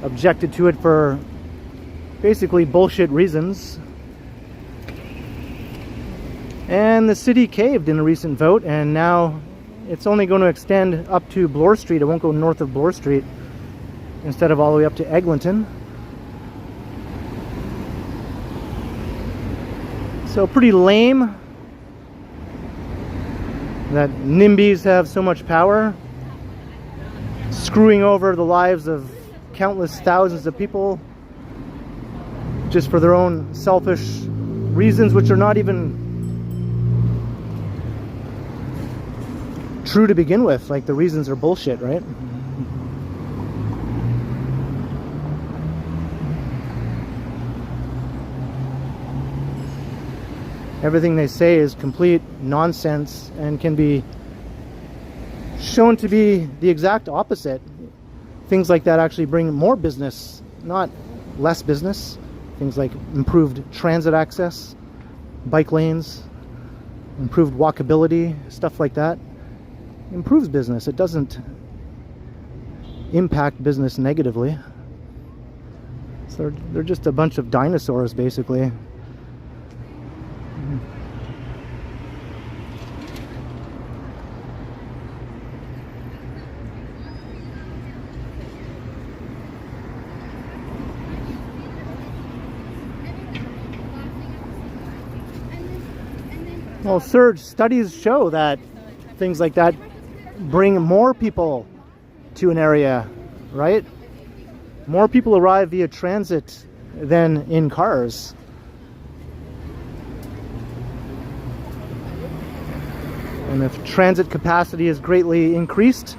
objected to it for basically bullshit reasons. And the city caved in a recent vote, and now it's only going to extend up to Bloor Street. It won't go north of Bloor Street instead of all the way up to Eglinton. So pretty lame that NIMBYs have so much power, screwing over the lives of countless thousands of people just for their own selfish reasons, which are not even true to begin with. Like, the reasons are bullshit, right? Everything they say is complete nonsense and can be shown to be the exact opposite. Things like that actually bring more business, not less business. Things like improved transit access, bike lanes, improved walkability, stuff like that. Improves business. It doesn't impact business negatively. So they're just a bunch of dinosaurs, basically. Well, Serge, studies show that things like that bring more people to an area, right? More people arrive via transit than in cars. And if transit capacity is greatly increased,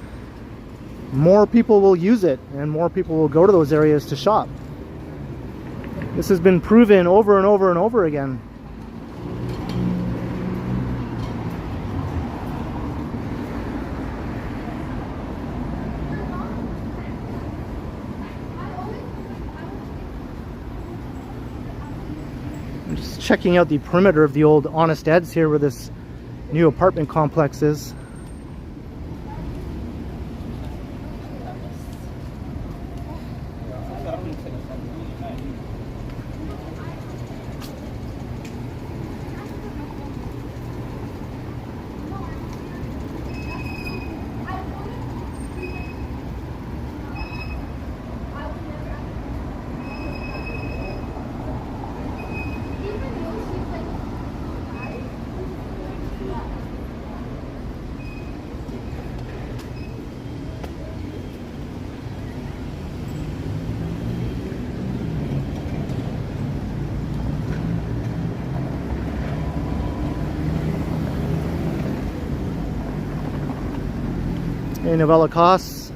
more people will use it and more people will go to those areas to shop. This has been proven over and over and over again. I'm just checking out the perimeter of the old Honest Ed's here where this new apartment complex is. Hey, Novella Costs.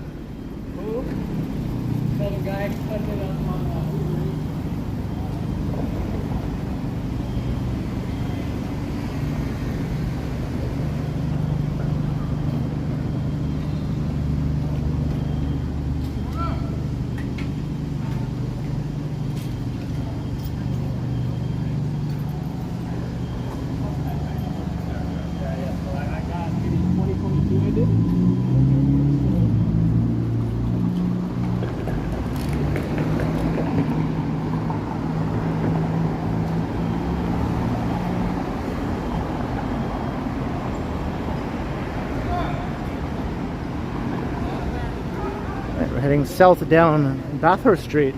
We're heading south down Bathurst Street.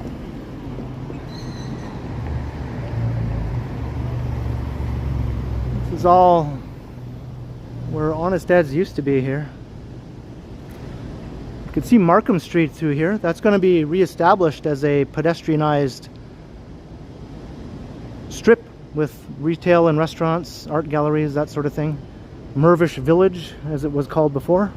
This is all where Honest Ed's used to be here. You can see Markham Street through here. That's going to be re-established as a pedestrianized strip with retail and restaurants, art galleries, that sort of thing. Mervish Village, as it was called before.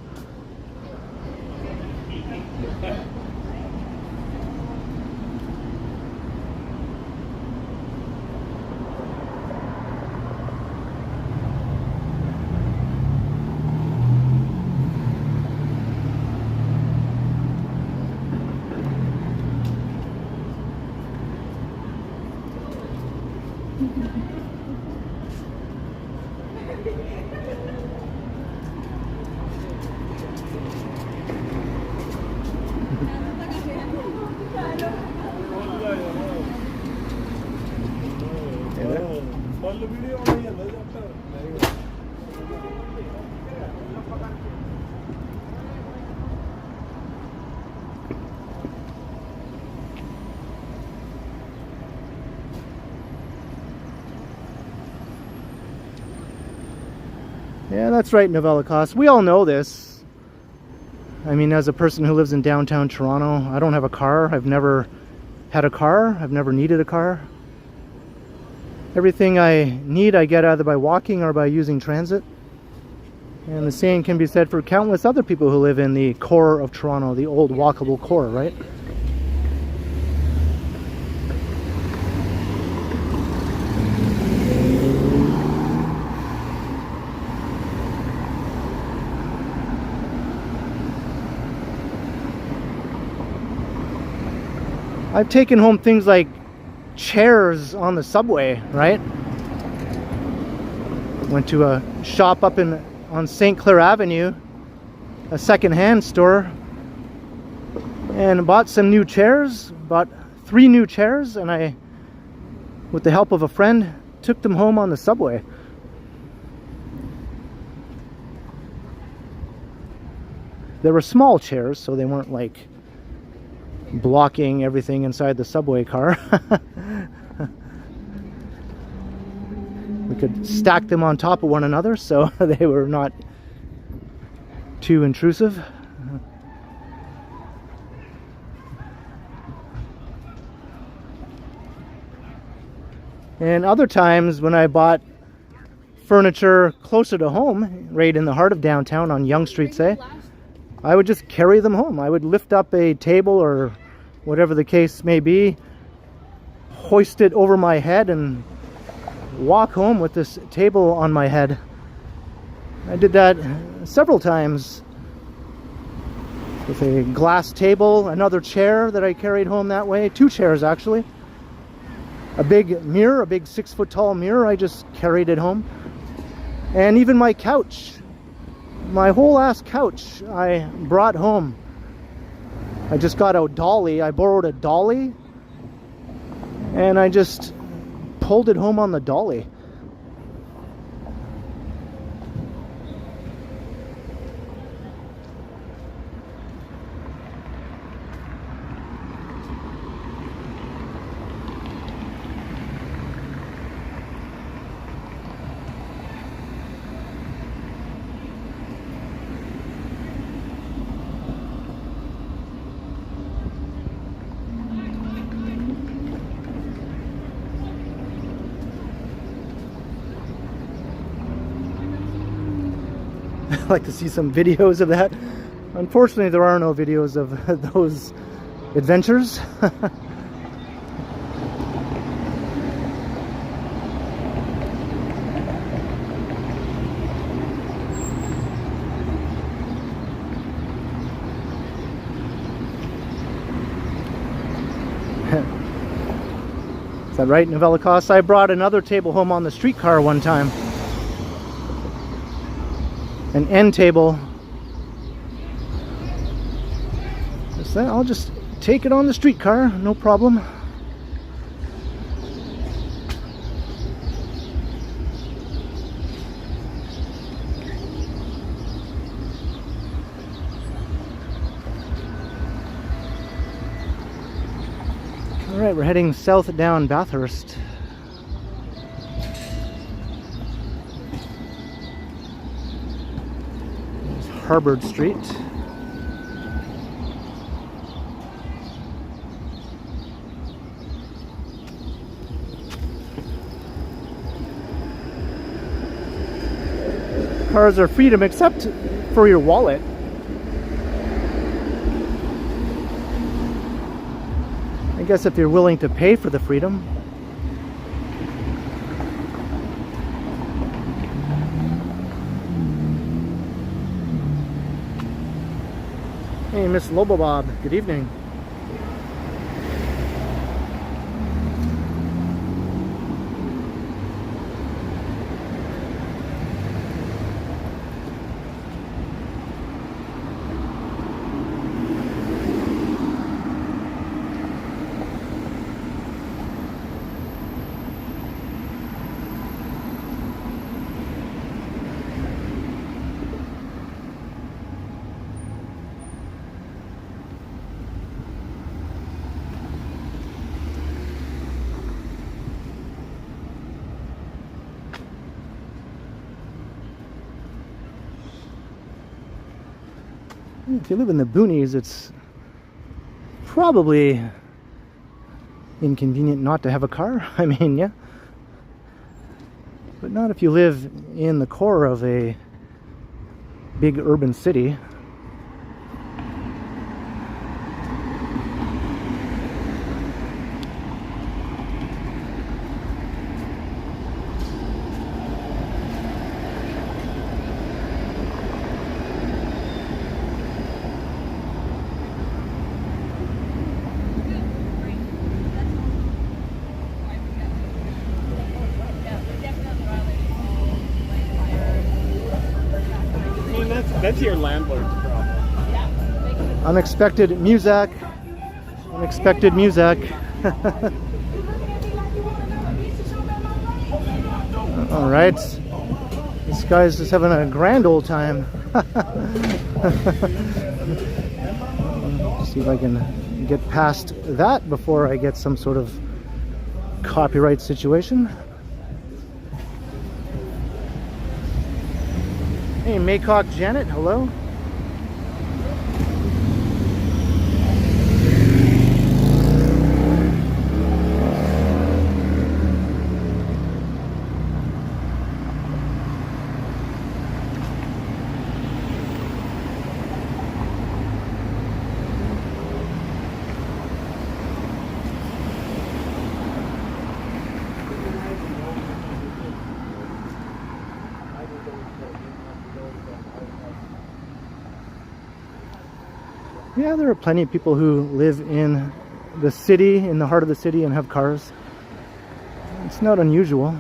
Yeah, that's right, Novella Cost. We all know this. I mean, as a person who lives in downtown Toronto, I don't have a car. I've never had a car. I've never needed a car. Everything I need, I get either by walking or by using transit. And the same can be said for countless other people who live in the core of Toronto, the old walkable core, right? I've taken home things like chairs on the subway, right? Went to a shop up on St. Clair Avenue, a second-hand store, and bought some new chairs, bought 3 new chairs, and I, with the help of a friend, took them home on the subway. They were small chairs, so they weren't like blocking everything inside the subway car. We could stack them on top of one another, so they were not too intrusive. And other times when I bought furniture closer to home, right in the heart of downtown on Yonge Street, say, I would just carry them home. I would lift up a table or whatever the case may be, hoist it over my head, and walk home with this table on my head. I did that several times with a glass table, another chair that I carried home that way, 2 chairs actually. A big mirror, a big 6-foot tall mirror, I just carried it home. And even my couch, my whole ass couch, I brought home. I just got a dolly, I borrowed a dolly, and I just pulled it home on the dolly. I'd like to see some videos of that. Unfortunately, there are no videos of those adventures. Is that right, Novella Costa? I brought another table home on the streetcar one time. An end table. I'll just take it on the streetcar, no problem. All right, we're heading south down Bathurst. Harbour Street. Cars are freedom except for your wallet. I guess if you're willing to pay for the freedom. Hey, Miss Lobo Bob, good evening. If you live in the boonies, it's probably inconvenient not to have a car. I mean, yeah. But not if you live in the core of a big urban city. That's your landlord's problem. Unexpected music. Unexpected music. All right. This guy's just having a grand old time. See if I can get past that before I get some sort of copyright situation. Hey, Maycock Janet, hello. Yeah, there are plenty of people who live in the city, in the heart of the city, and have cars. It's not unusual.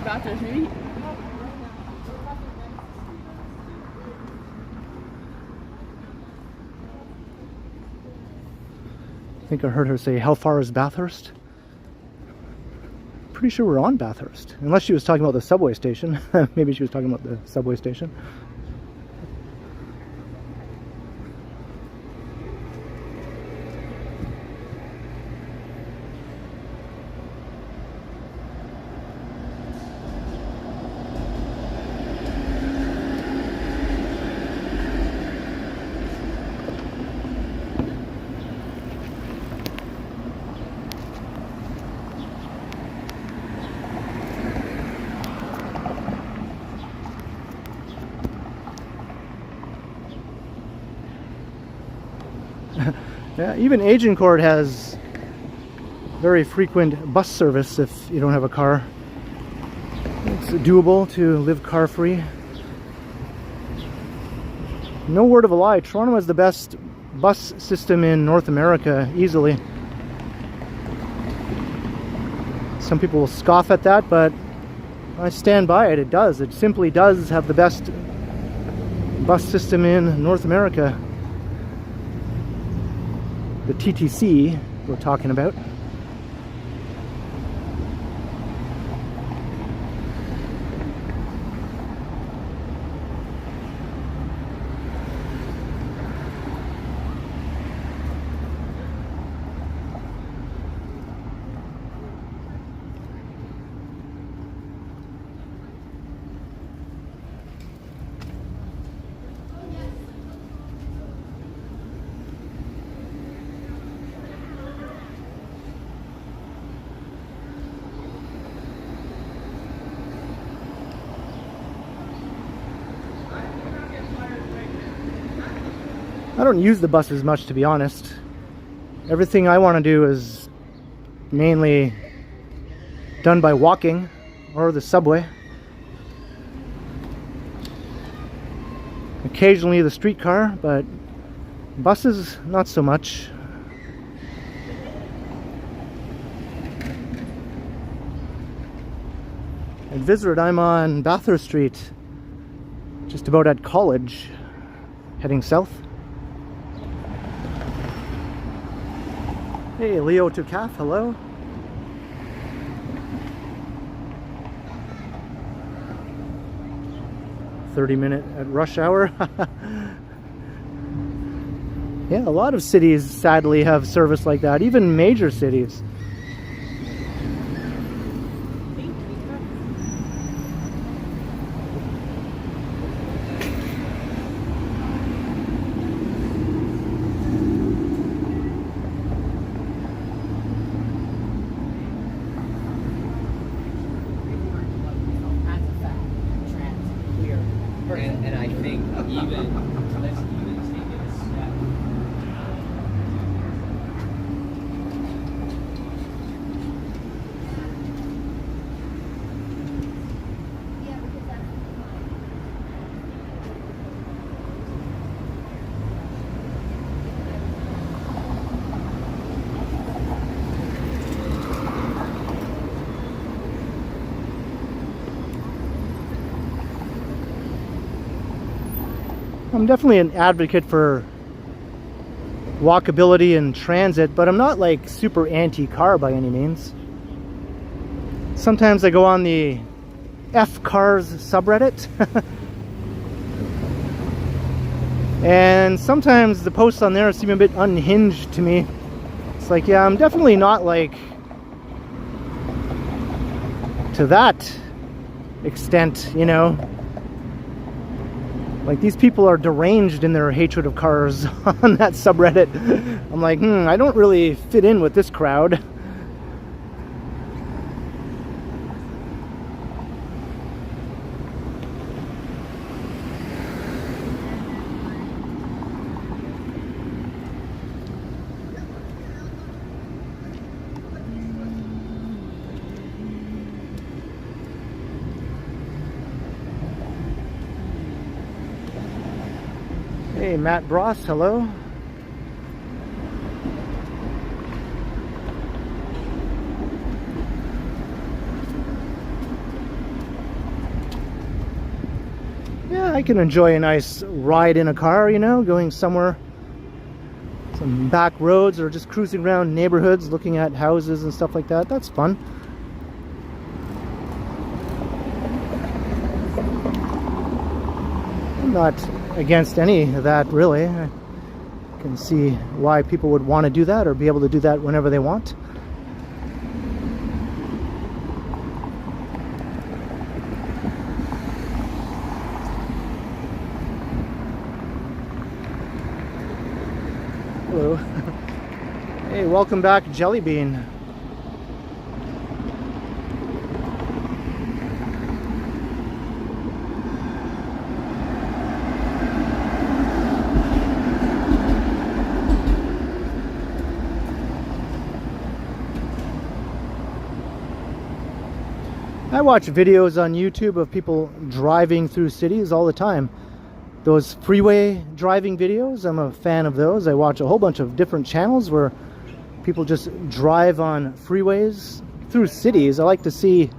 Bathurst, maybe. I think I heard her say, how far is Bathurst? Pretty sure we're on Bathurst. Unless she was talking about the subway station. Maybe she was talking about the subway station. Yeah, even Agincourt has very frequent bus service if you don't have a car. It's doable to live car-free. No word of a lie, Toronto has the best bus system in North America, easily. Some people will scoff at that, but I stand by it. It does. It simply does have the best bus system in North America. The TTC we're talking about. I don't use the buses much, to be honest. Everything I want to do is mainly done by walking or the subway. Occasionally the streetcar, but buses, not so much. At Vizard, I'm on Bathurst Street, just about at College, heading south. Hey, Leo to Calf, hello. "30-minute at rush hour." Yeah, a lot of cities sadly have service like that, even major cities. And I think even let's even take it a step. I'm definitely an advocate for walkability and transit, but I'm not like super anti-car by any means. Sometimes I go on the F Cars subreddit and sometimes the posts on there seem a bit unhinged to me. It's like, yeah, I'm definitely not like to that extent, you know. Like, these people are deranged in their hatred of cars on that subreddit. I'm like, I don't really fit in with this crowd. Hey, Matt Bross, hello. Yeah, I can enjoy a nice ride in a car, you know, going somewhere, some back roads, or just cruising around neighborhoods, looking at houses and stuff like that. That's fun. I'm not against any of that, really. I can see why people would want to do that or be able to do that whenever they want. Hello. Hey, welcome back, Jellybean. I watch videos on YouTube of people driving through cities all the time. Those freeway driving videos, I'm a fan of those. I watch a whole bunch of different channels where people just drive on freeways through cities. I like to see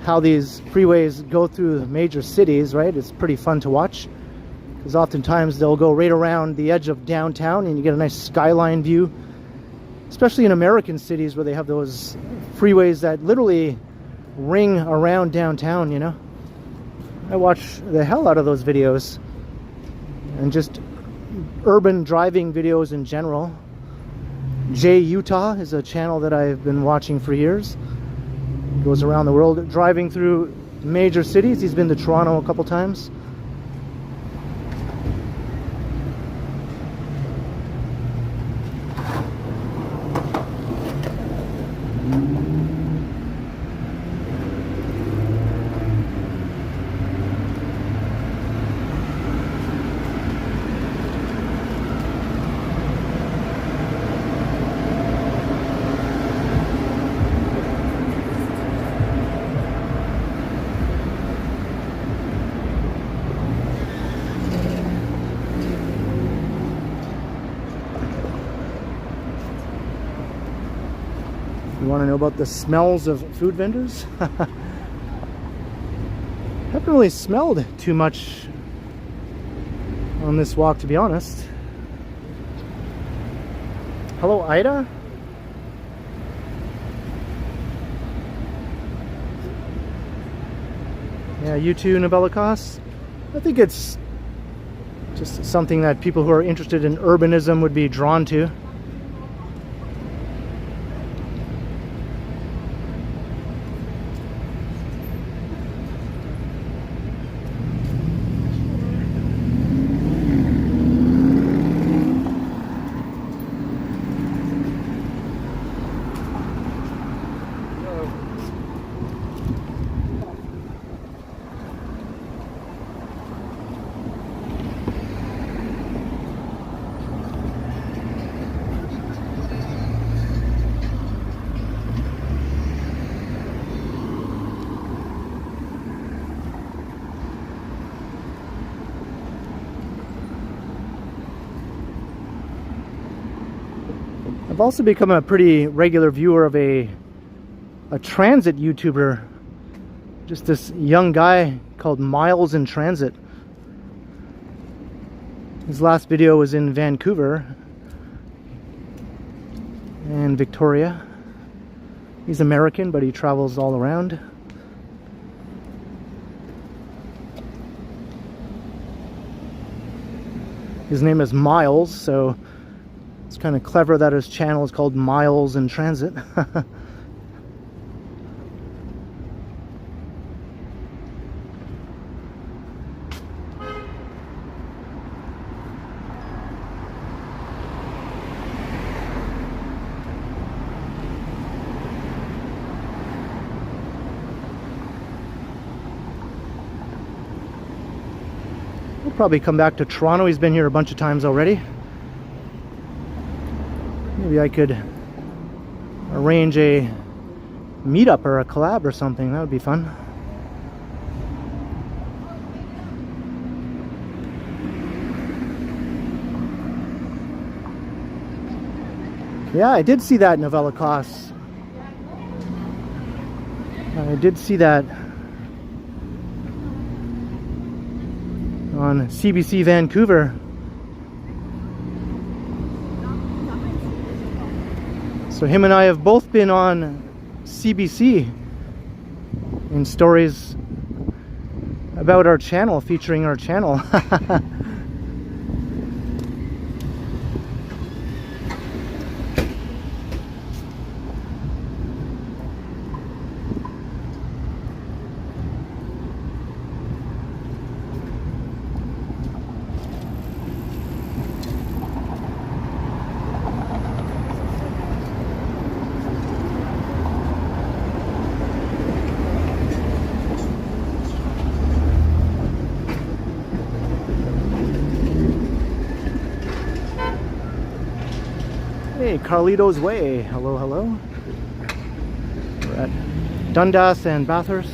how these freeways go through major cities, right? It's pretty fun to watch, because oftentimes they'll go right around the edge of downtown and you get a nice skyline view, especially in American cities where they have those freeways that literally ring around downtown, you know. I watch the hell out of those videos, and just urban driving videos in general. Jay Utah is a channel that I've been watching for years. He goes around the world driving through major cities. He's been to Toronto a couple times. You want to know about the smells of food vendors? Haven't really smelled too much on this walk, to be honest. Hello, Ida. Yeah, you too, Nobelicos. I think it's just something that people who are interested in urbanism would be drawn to. I've also become a pretty regular viewer of a transit YouTuber. Just this young guy called Miles in Transit. His last video was in Vancouver and Victoria. He's American, but he travels all around. His name is Miles, so it's kind of clever that his channel is called Miles in Transit. We'll probably come back to Toronto. He's been here a bunch of times already. Maybe I could arrange a meetup or a collab or something. That would be fun. Yeah, I did see that Novella Costs. I did see that on CBC Vancouver. So him and I have both been on CBC in stories about our channel, featuring our channel. Hey, Carlito's Way. Hello, hello. We're at Dundas and Bathurst.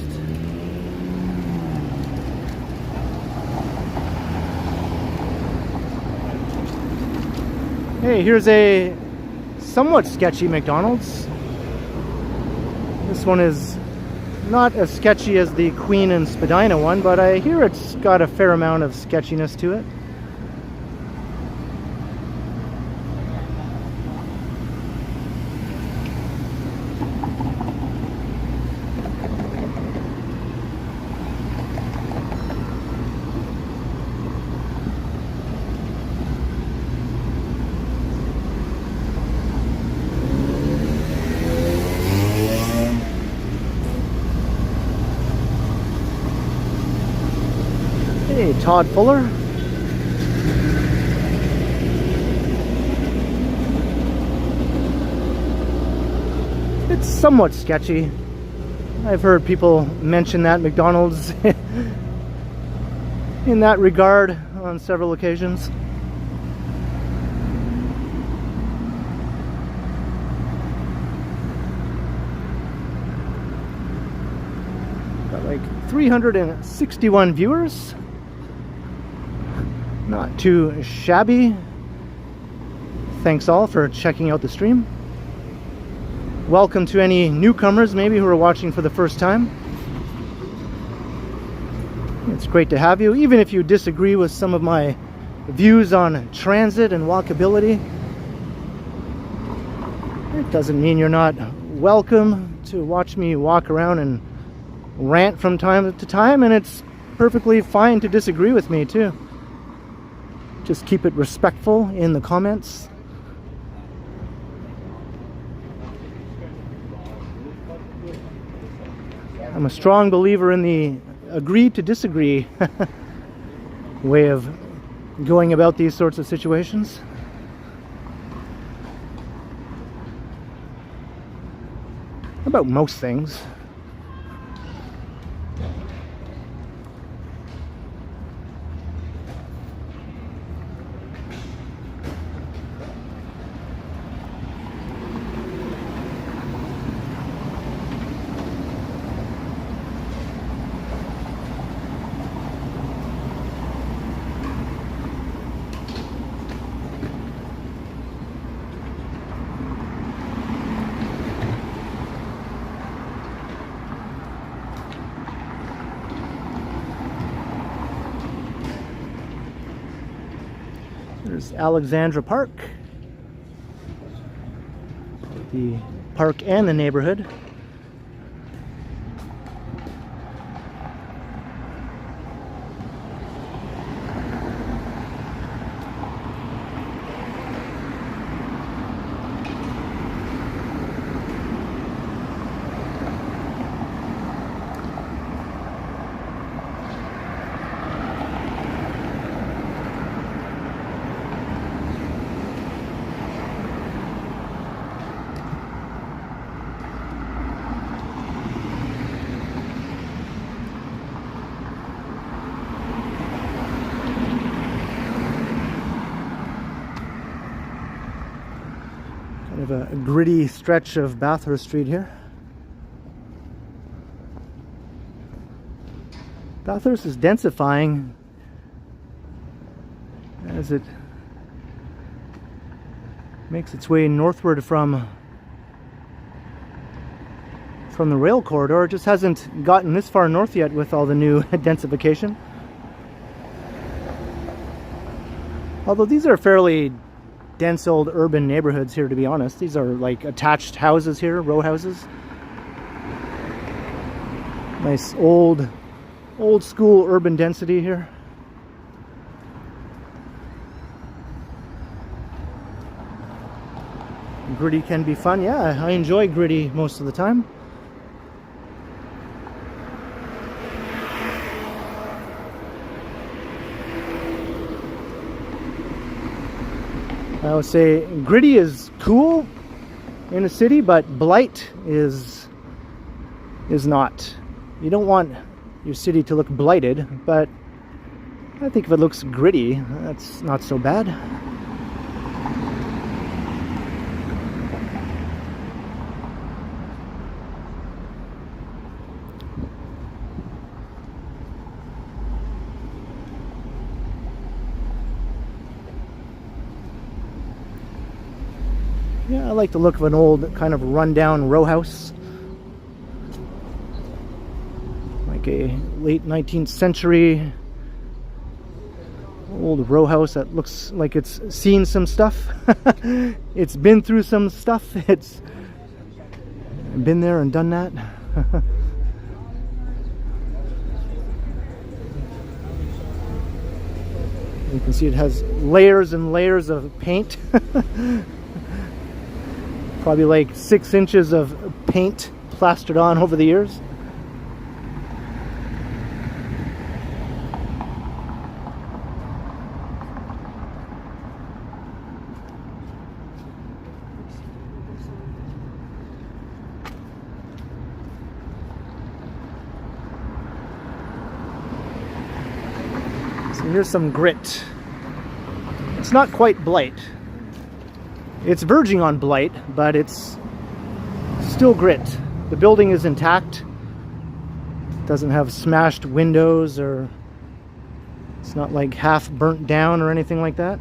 Hey, here's a somewhat sketchy McDonald's. This one is not as sketchy as the Queen and Spadina one, but I hear it's got a fair amount of sketchiness to it. Hey, Todd Fuller. It's somewhat sketchy. I've heard people mention that McDonald's in that regard on several occasions. Got like 361 viewers. Not too shabby. Thanks all for checking out the stream. Welcome to any newcomers maybe who are watching for the first time. It's great to have you, even if you disagree with some of my views on transit and walkability. It doesn't mean you're not welcome to watch me walk around and rant from time to time, and it's perfectly fine to disagree with me too. Just keep it respectful in the comments. I'm a strong believer in the agree to disagree way of going about these sorts of situations. About most things. There's Alexandra Park. The park and the neighborhood. Kind of a gritty stretch of Bathurst Street here. Bathurst is densifying as it makes its way northward from the rail corridor. It just hasn't gotten this far north yet with all the new densification. Although these are fairly dense old urban neighborhoods here, to be honest. These are like attached houses here, row houses. Nice old school urban density here. Gritty can be fun. Yeah, I enjoy gritty most of the time. I would say gritty is cool in a city, but blight is not. You don't want your city to look blighted, but I think if it looks gritty, that's not so bad. Yeah, I like the look of an old kind of rundown row house. Like a late 19th century old row house that looks like it's seen some stuff. It's been through some stuff. It's been there and done that. You can see it has layers and layers of paint. Probably like 6 inches of paint plastered on over the years. So here's some grit. It's not quite blight. It's verging on blight, but it's still grit. The building is intact. It doesn't have smashed windows, or it's not like half burnt down or anything like that.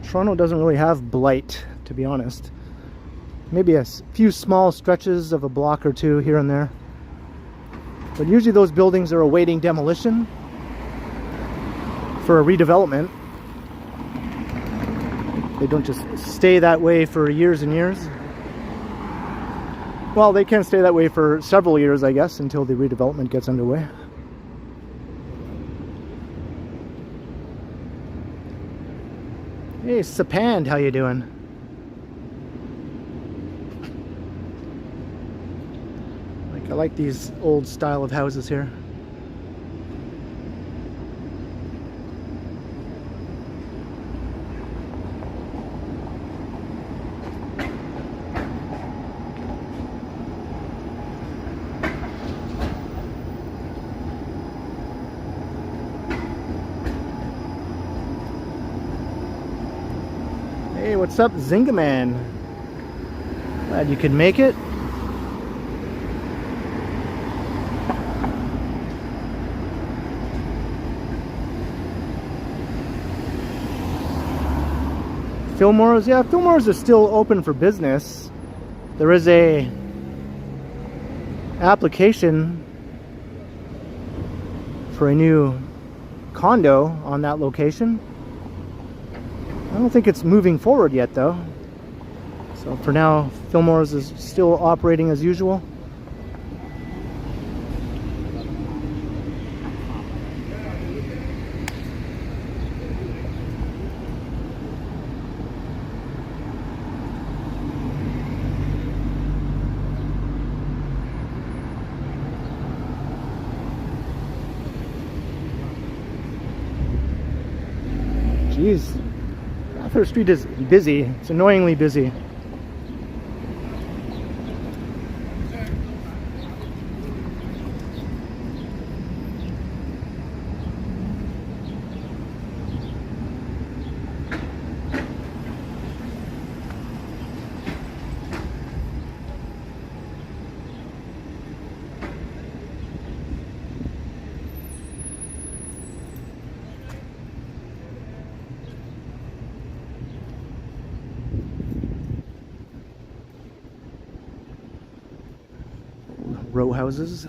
Toronto doesn't really have blight, to be honest. Maybe a few small stretches of a block or two here and there. But usually those buildings are awaiting demolition for a redevelopment. They don't just stay that way for years and years. Well, they can stay that way for several years, I guess, until the redevelopment gets underway. Hey, Sapand, how you doing? I like these old style of houses here. Hey, what's up, Zingaman? Glad you could make it. Fillmore's, yeah, Fillmore's is still open for business. There is a application for a new condo on that location. I don't think it's moving forward yet though. So for now, Fillmore's is still operating as usual. Jeez, Bathurst Street is busy. It's annoyingly busy. Row houses.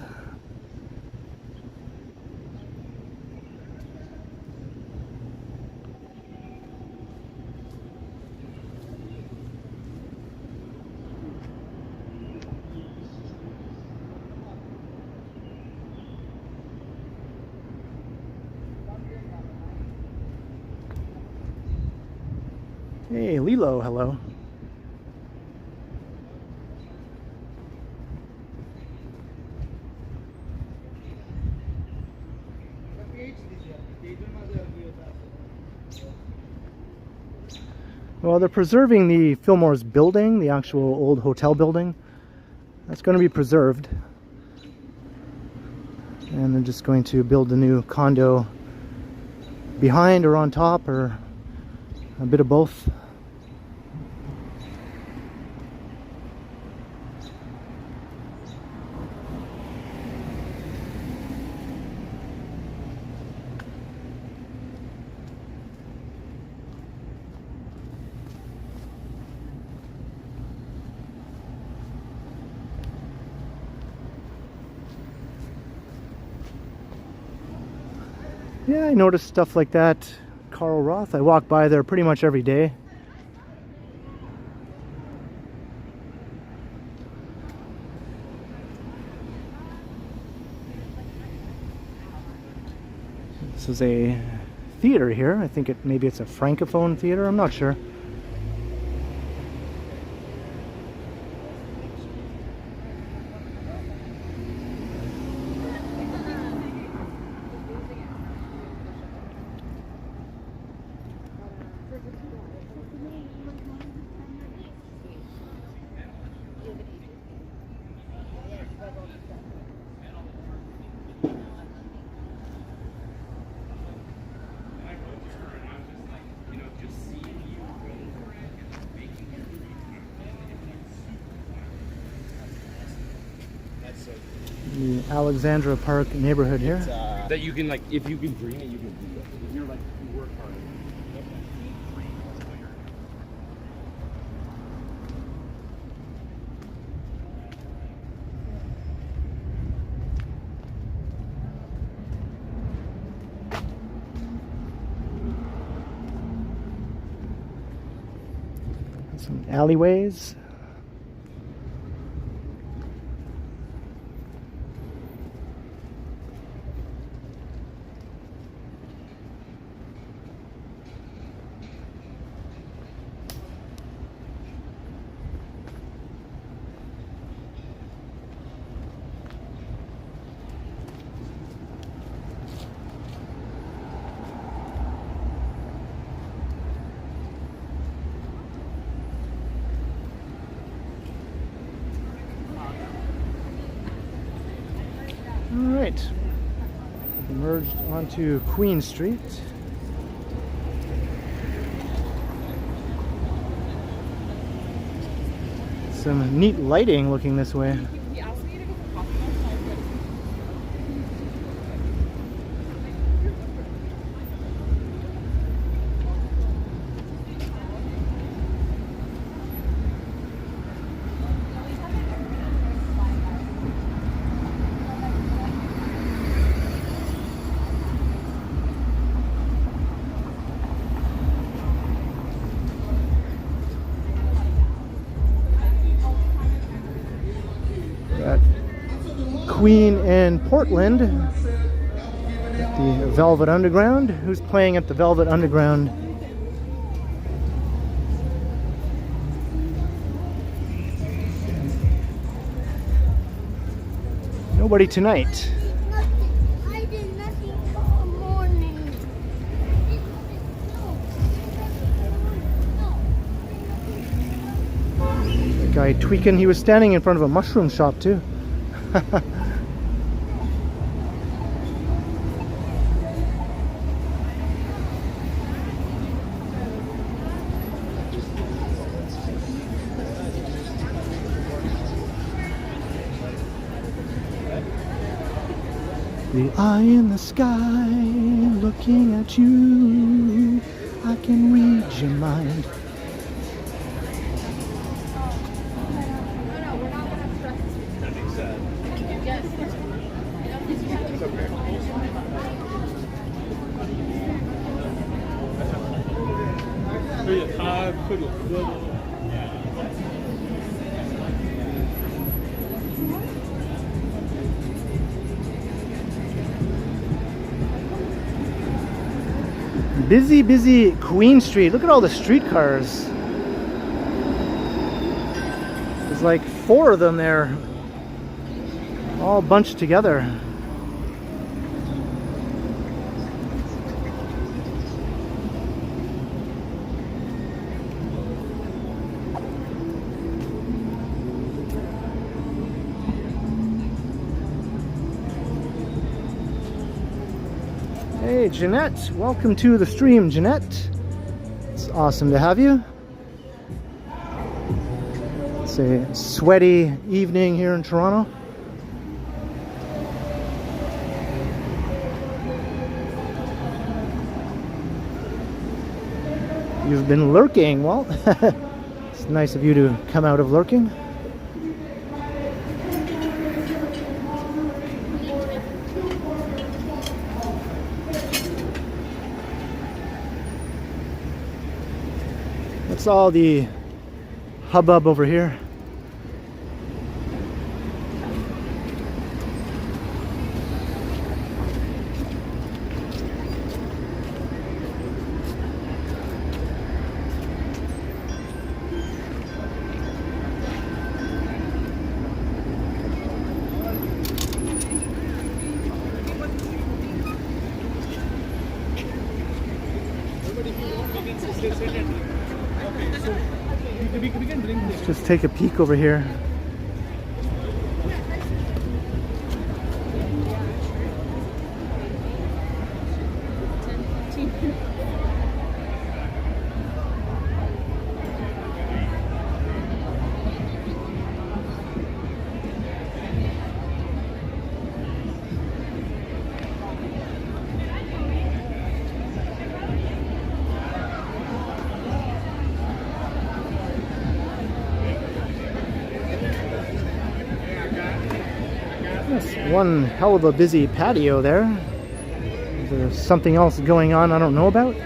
Hey, Lilo, hello. Well, they're preserving the Fillmore's building, the actual old hotel building. That's going to be preserved. And they're just going to build a new condo behind or on top, or a bit of both. Yeah, I noticed stuff like that. Carl Roth, I walk by there pretty much every day. This is a theater here. I think maybe it's a Francophone theater, I'm not sure. The Alexandra Park neighborhood here. That you can, like, if you can dream it, you can do it. If you're like, you work hard. Some alleyways. Alright, emerged onto Queen Street. Some neat lighting looking this way. Queen in Portland. The Velvet Underground. Who's playing at the Velvet Underground? Nobody tonight. I did nothing all morning. The guy tweaking, he was standing in front of a mushroom shop too. The eye in the sky, looking at you, I can read your mind. Busy, busy Queen Street. Look at all the streetcars. There's like 4 of them there, all bunched together. Hey Jeanette, welcome to the stream, Jeanette. It's awesome to have you. It's a sweaty evening here in Toronto. You've been lurking. Well, it's nice of you to come out of lurking. What's all the hubbub over here? Let's just take a peek over here. One hell of a busy patio there. Is there something else going on I don't know about?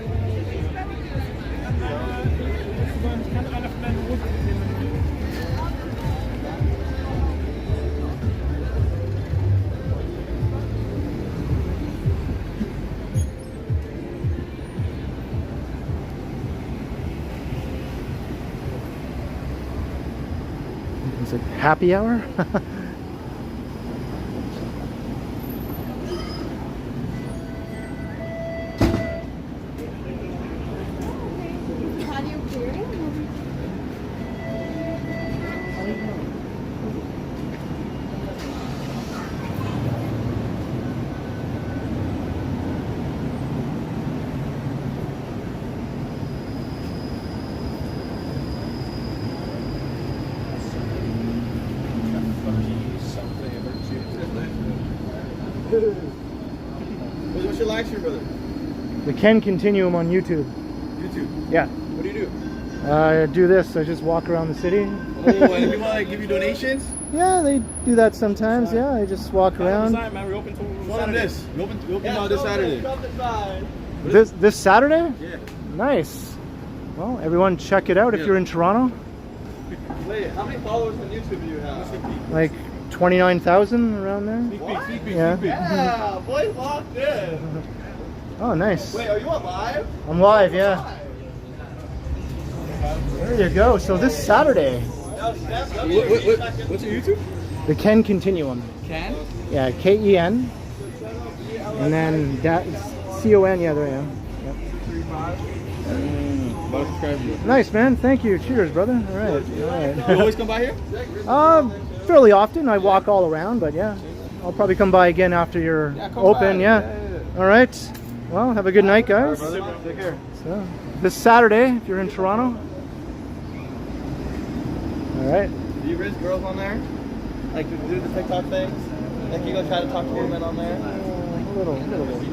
Is it happy hour? What's your live stream, brother? The Ken Continuum on YouTube. YouTube? Yeah. What do you do? I do this. I just walk around the city. Oh, and people like give you donations? Yeah, they do that sometimes. Yeah, I just walk around. We're open till Show them this. We open this Saturday. This Saturday? Yeah. Nice. Well, everyone check it out if you're in Toronto. Wait, how many followers on YouTube do you have? Like 29,000 around there. Yeah. Yeah, boy locked in. Oh, nice. Wait, are you on live? I'm live, yeah. There you go. So this Saturday, What's your YouTube? the Ken Continuum. Ken? Yeah, Ken. And then CON. Yeah, there I am. Yep. Nice, man. Thank you. Cheers, brother. All right. All right. You always come by here? Fairly often. I walk all around, but yeah, I'll probably come by again after you're open. Yeah. All right. Well, have a good night, guys. All right, brother. Take care. So, this Saturday, if you're in Toronto. All right. Do you risk girls on there? Like to do the TikTok things? Like you go try to talk to women on there? A little bit.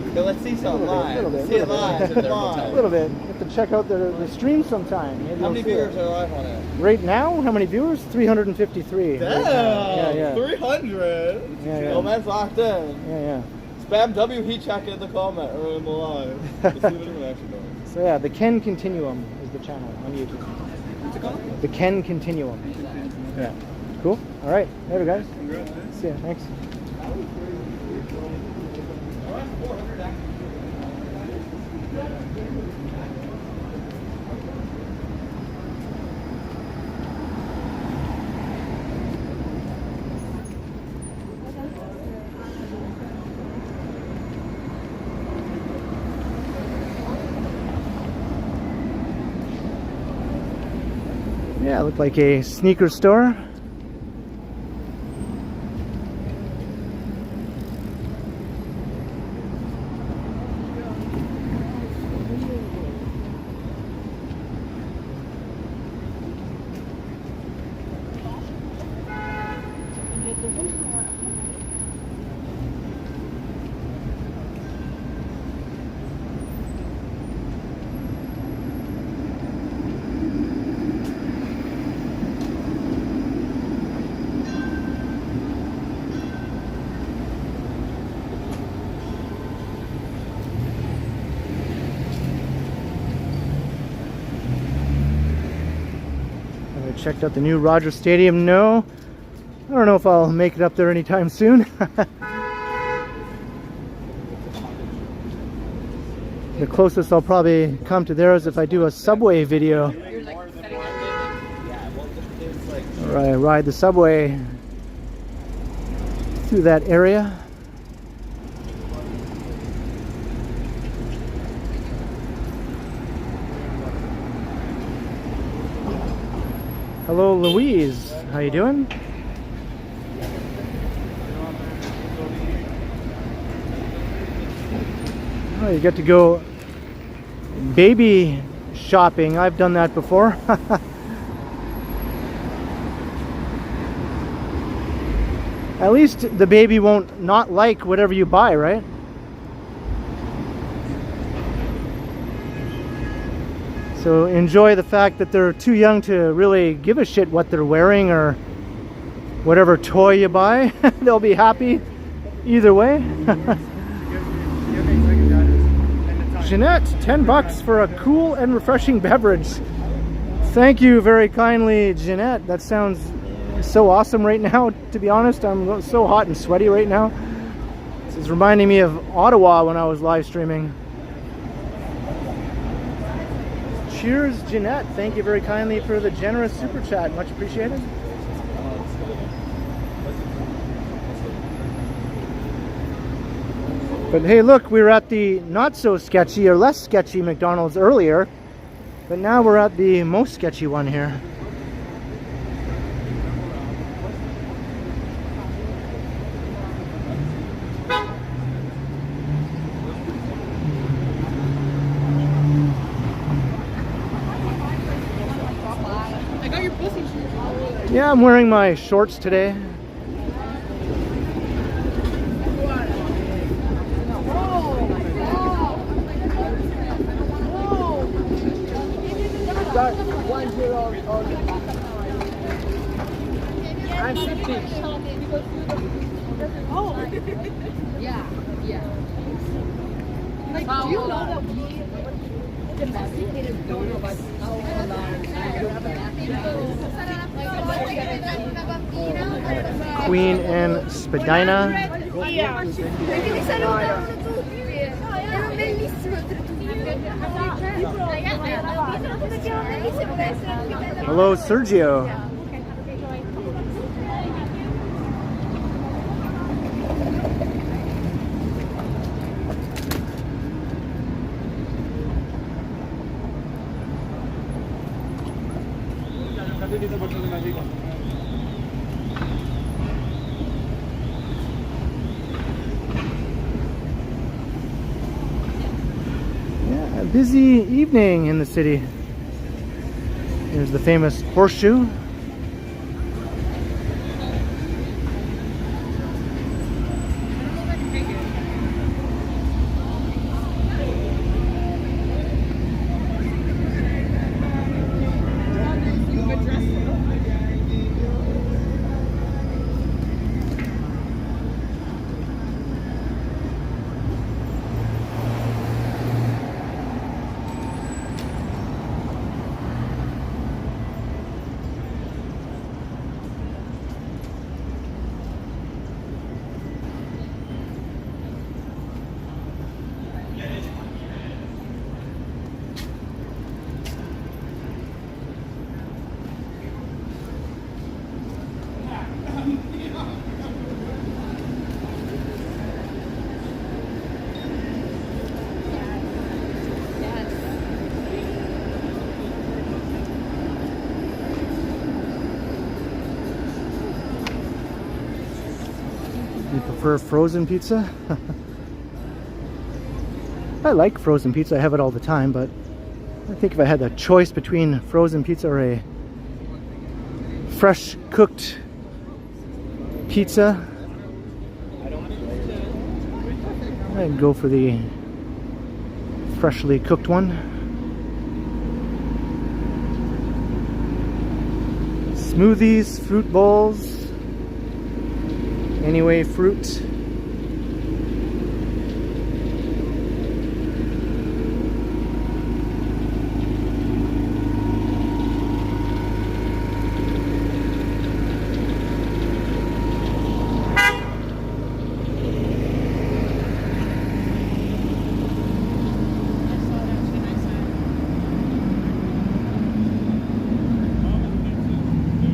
Okay, let's see something live. Little bit, See it little live. bit. Come on. A little bit. You have to check out the stream sometime. Maybe How you'll many see viewers it. are live on it? Right now, how many viewers? 353. Damn! Right now. Yeah. 300! Yeah. Oh, man's locked in. Yeah. Spam W heat check in the comment or in the live. Let's see what it actually does. So yeah, the Ken Continuum is the channel on YouTube. What's it called? The Ken Continuum. Yeah. Cool. All right. Later, guys. See ya. Thanks. Yeah, it looked like a sneaker store. Checked out the new Rogers Stadium. No, I don't know if I'll make it up there anytime soon. The closest I'll probably come to there is if I do a subway video. Or I ride the subway through that area. Hello, Louise. How you doing? Oh, you get to go baby shopping. I've done that before. At least the baby won't not like whatever you buy, right? So enjoy the fact that they're too young to really give a shit what they're wearing or whatever toy you buy. They'll be happy either way. Jeanette, $10 for a cool and refreshing beverage. Thank you very kindly, Jeanette. That sounds so awesome right now. To be honest, I'm so hot and sweaty right now. This is reminding me of Ottawa when I was live streaming. Cheers, Jeanette. Thank you very kindly for the generous super chat. Much appreciated. But hey, look, we were at the not so sketchy or less sketchy McDonald's earlier, but now we're at the most sketchy one here. Yeah, I'm wearing my shorts today. I'm 50. Oh. Yeah. Like, do you know that we... domesticated dogs. Queen and Spadina. Perché mi salutano tutti. Erano bellissimo oltretutto. Hello, Sergio. Yeah, a busy evening in the city. There's the famous horseshoe. You prefer frozen pizza? I like frozen pizza. I have it all the time, but I think if I had the choice between frozen pizza or a fresh cooked pizza, I'd go for the freshly cooked one. Smoothies, fruit bowls. Anyway, fruit.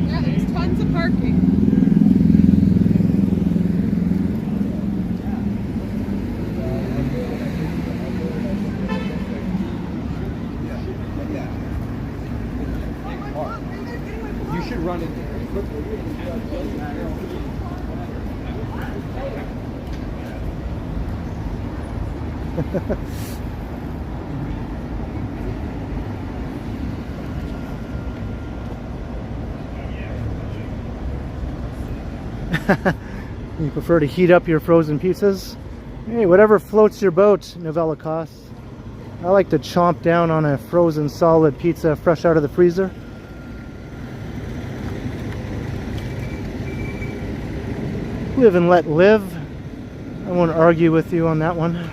Yeah, there's tons of parking. You should run in there. You prefer to heat up your frozen pizzas? Hey, whatever floats your boat, Novella costs. I like to chomp down on a frozen solid pizza fresh out of the freezer. Live and let live. I won't argue with you on that one.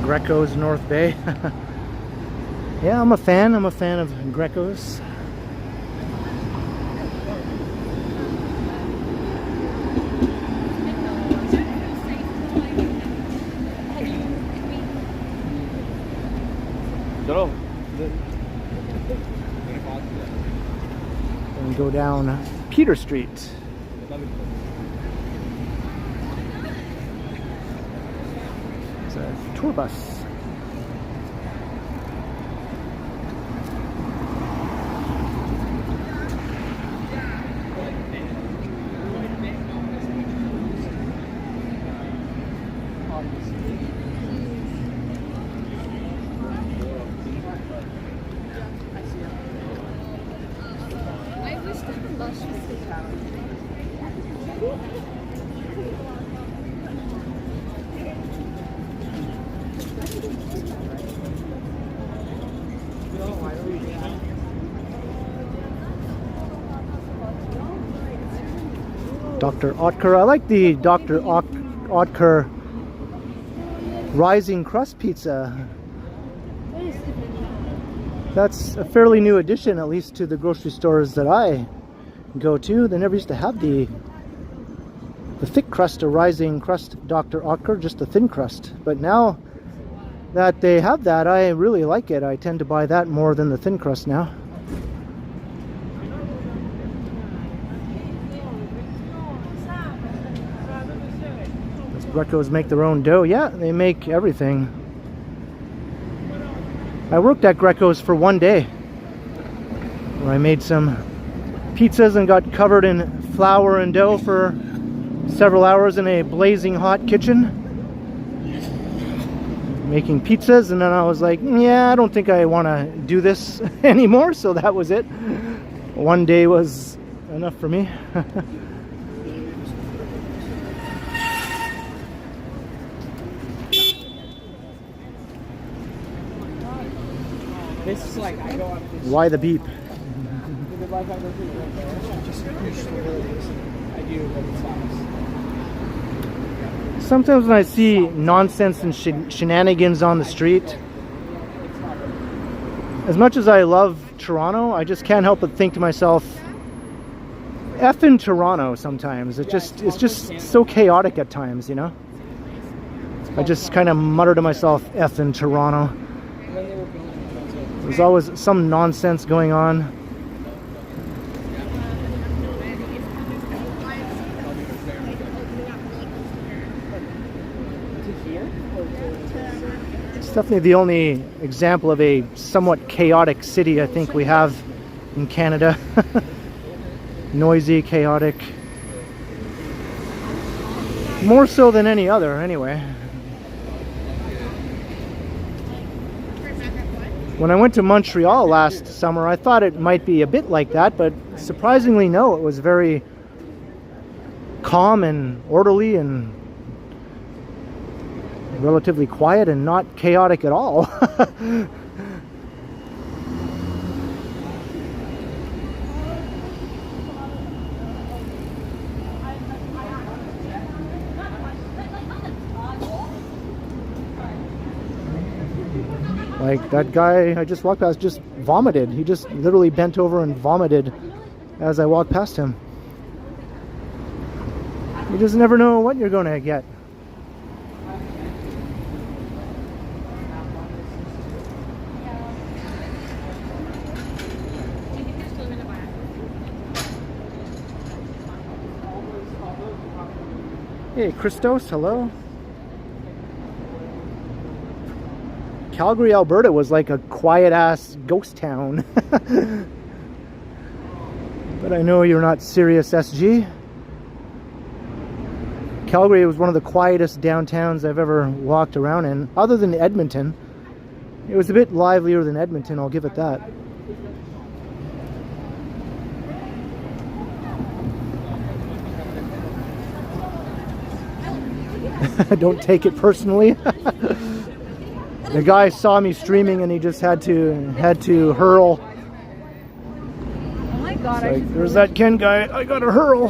Greco's North Bay. Yeah, I'm a fan. I'm a fan of Greco's. And go down Peter Street. It's a tour bus. Dr. Oetker. I like the Dr. Oetker Rising Crust Pizza. That's a fairly new addition, at least to the grocery stores that I go to. They never used to have the thick crust or rising crust Dr. Oetker, just the thin crust. But now that they have that, I really like it. I tend to buy that more than the thin crust now. Does Greco's make their own dough? Yeah, they make everything. I worked at Greco's for one day, where I made some pizzas and got covered in flour and dough for several hours in a blazing hot kitchen making pizzas, and then I was like, yeah, I don't think I want to do this anymore, so that was it. One day was enough for me. This is like I go up this. Why the beep? I do, but it sucks. Sometimes when I see nonsense and shenanigans on the street, as much as I love Toronto, I just can't help but think to myself, effing Toronto sometimes. It's just so chaotic at times, you know? I just kind of mutter to myself, effing Toronto. There's always some nonsense going on. It's definitely the only example of a somewhat chaotic city I think we have in Canada. Noisy, chaotic. More so than any other, anyway. When I went to Montreal last summer, I thought it might be a bit like that, but surprisingly no, it was very calm and orderly and relatively quiet and not chaotic at all. Like that guy I just walked past just vomited. He just literally bent over and vomited as I walked past him. You just never know what you're going to get. Hey, Christos, hello. Calgary, Alberta was like a quiet-ass ghost town. But I know you're not serious, SG. Calgary was one of the quietest downtowns I've ever walked around in, other than Edmonton. It was a bit livelier than Edmonton, I'll give it that. Don't take it personally. The guy saw me streaming and he just had to hurl. Oh my god, Like, there's that Ken guy, I gotta hurl.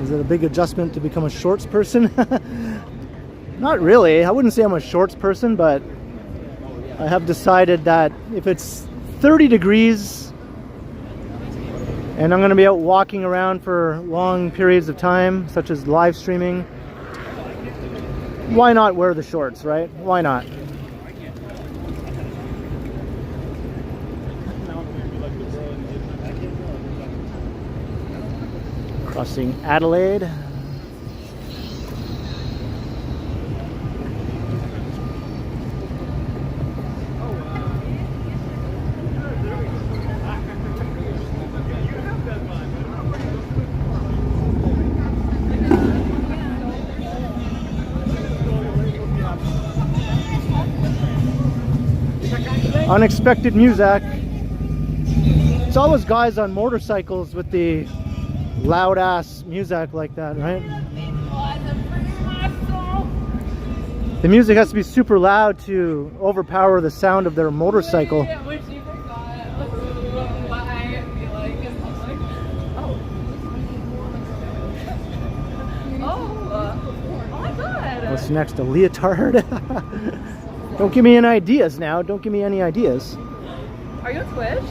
Is it a big adjustment to become a shorts person? Not really. I wouldn't say I'm a shorts person, but I have decided that if it's 30 degrees and I'm going to be out walking around for long periods of time, such as live streaming, why not wear the shorts, right? Why not? Crossing Adelaide. Unexpected music. It's always guys on motorcycles with the loud ass music like that, right? The music has to be super loud to overpower the sound of their motorcycle. Which you forgot. But I feel like in public. Oh my god. What's next? A leotard? Don't give me any ideas now. Don't give me any ideas. Are you on Twitch?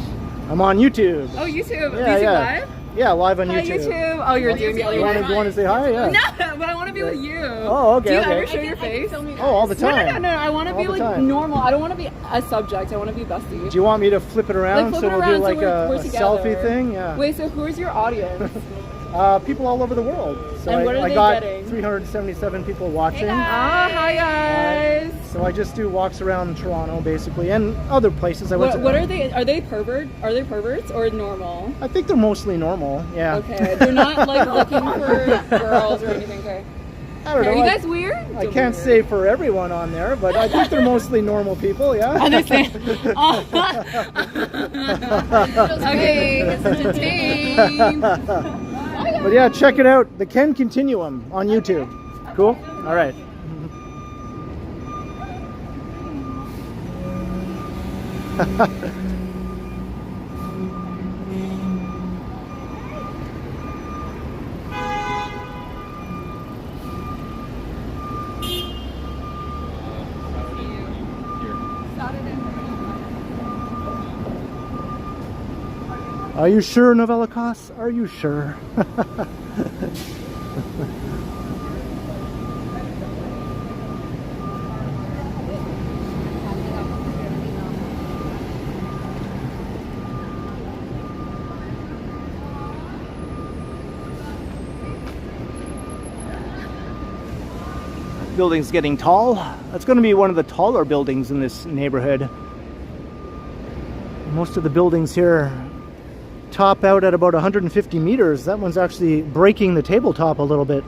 I'm on YouTube. Oh, YouTube. Yeah, YouTube yeah. Live? Yeah, live on Hi, YouTube. YouTube. Oh, you're doing it. You want to say hi? Yeah. No, but I want to be with you. Oh, okay, Do you okay. ever show your face? Oh, all the time. No. I want to All be the like time. normal. I don't want to be a subject. I want to be bestie. Do you want me to flip it around Like, flip so it we'll around do so like we're a together. selfie thing? Yeah. Wait, so who is your audience? People all over the world. So And what are I they got getting? 377 people watching. Hi guys. So I just do walks around Toronto basically and other places. I went to. What are they? Are they pervert? Are they perverts or normal? I think they're mostly normal. Yeah. Okay, they're not like looking for girls or anything. Okay. I don't know. Are you guys weird? I can't say for everyone on there, but I think they're mostly normal people. Yeah. Understand? Okay, it's entertained. But yeah, check it out. The Ken Continuum on YouTube. Cool? All right. Are you sure, Novelicos? Are you sure? Building's getting tall. That's going to be one of the taller buildings in this neighborhood. Most of the buildings here top out at about 150 meters. That one's actually breaking the tabletop a little bit.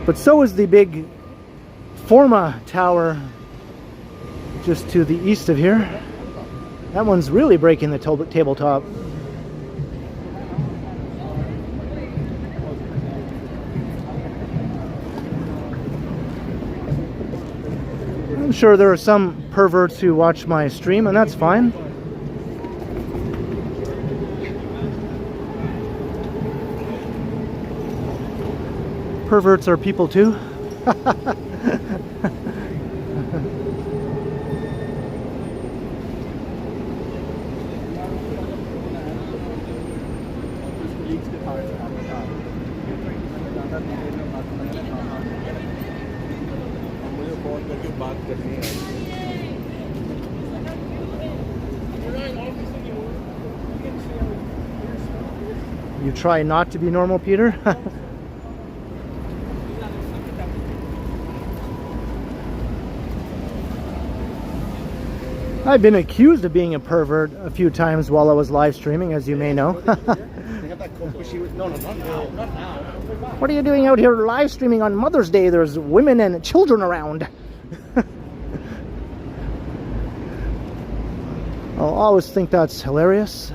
But so is the big Forma Tower just to the east of here. That one's really breaking the tabletop. I'm sure there are some perverts who watch my stream, and that's fine. Perverts are people too. You try not to be normal, Peter? I've been accused of being a pervert a few times while I was live streaming, as you may know. What are you doing out here live streaming on Mother's Day? There's women and children around. I'll always think that's hilarious.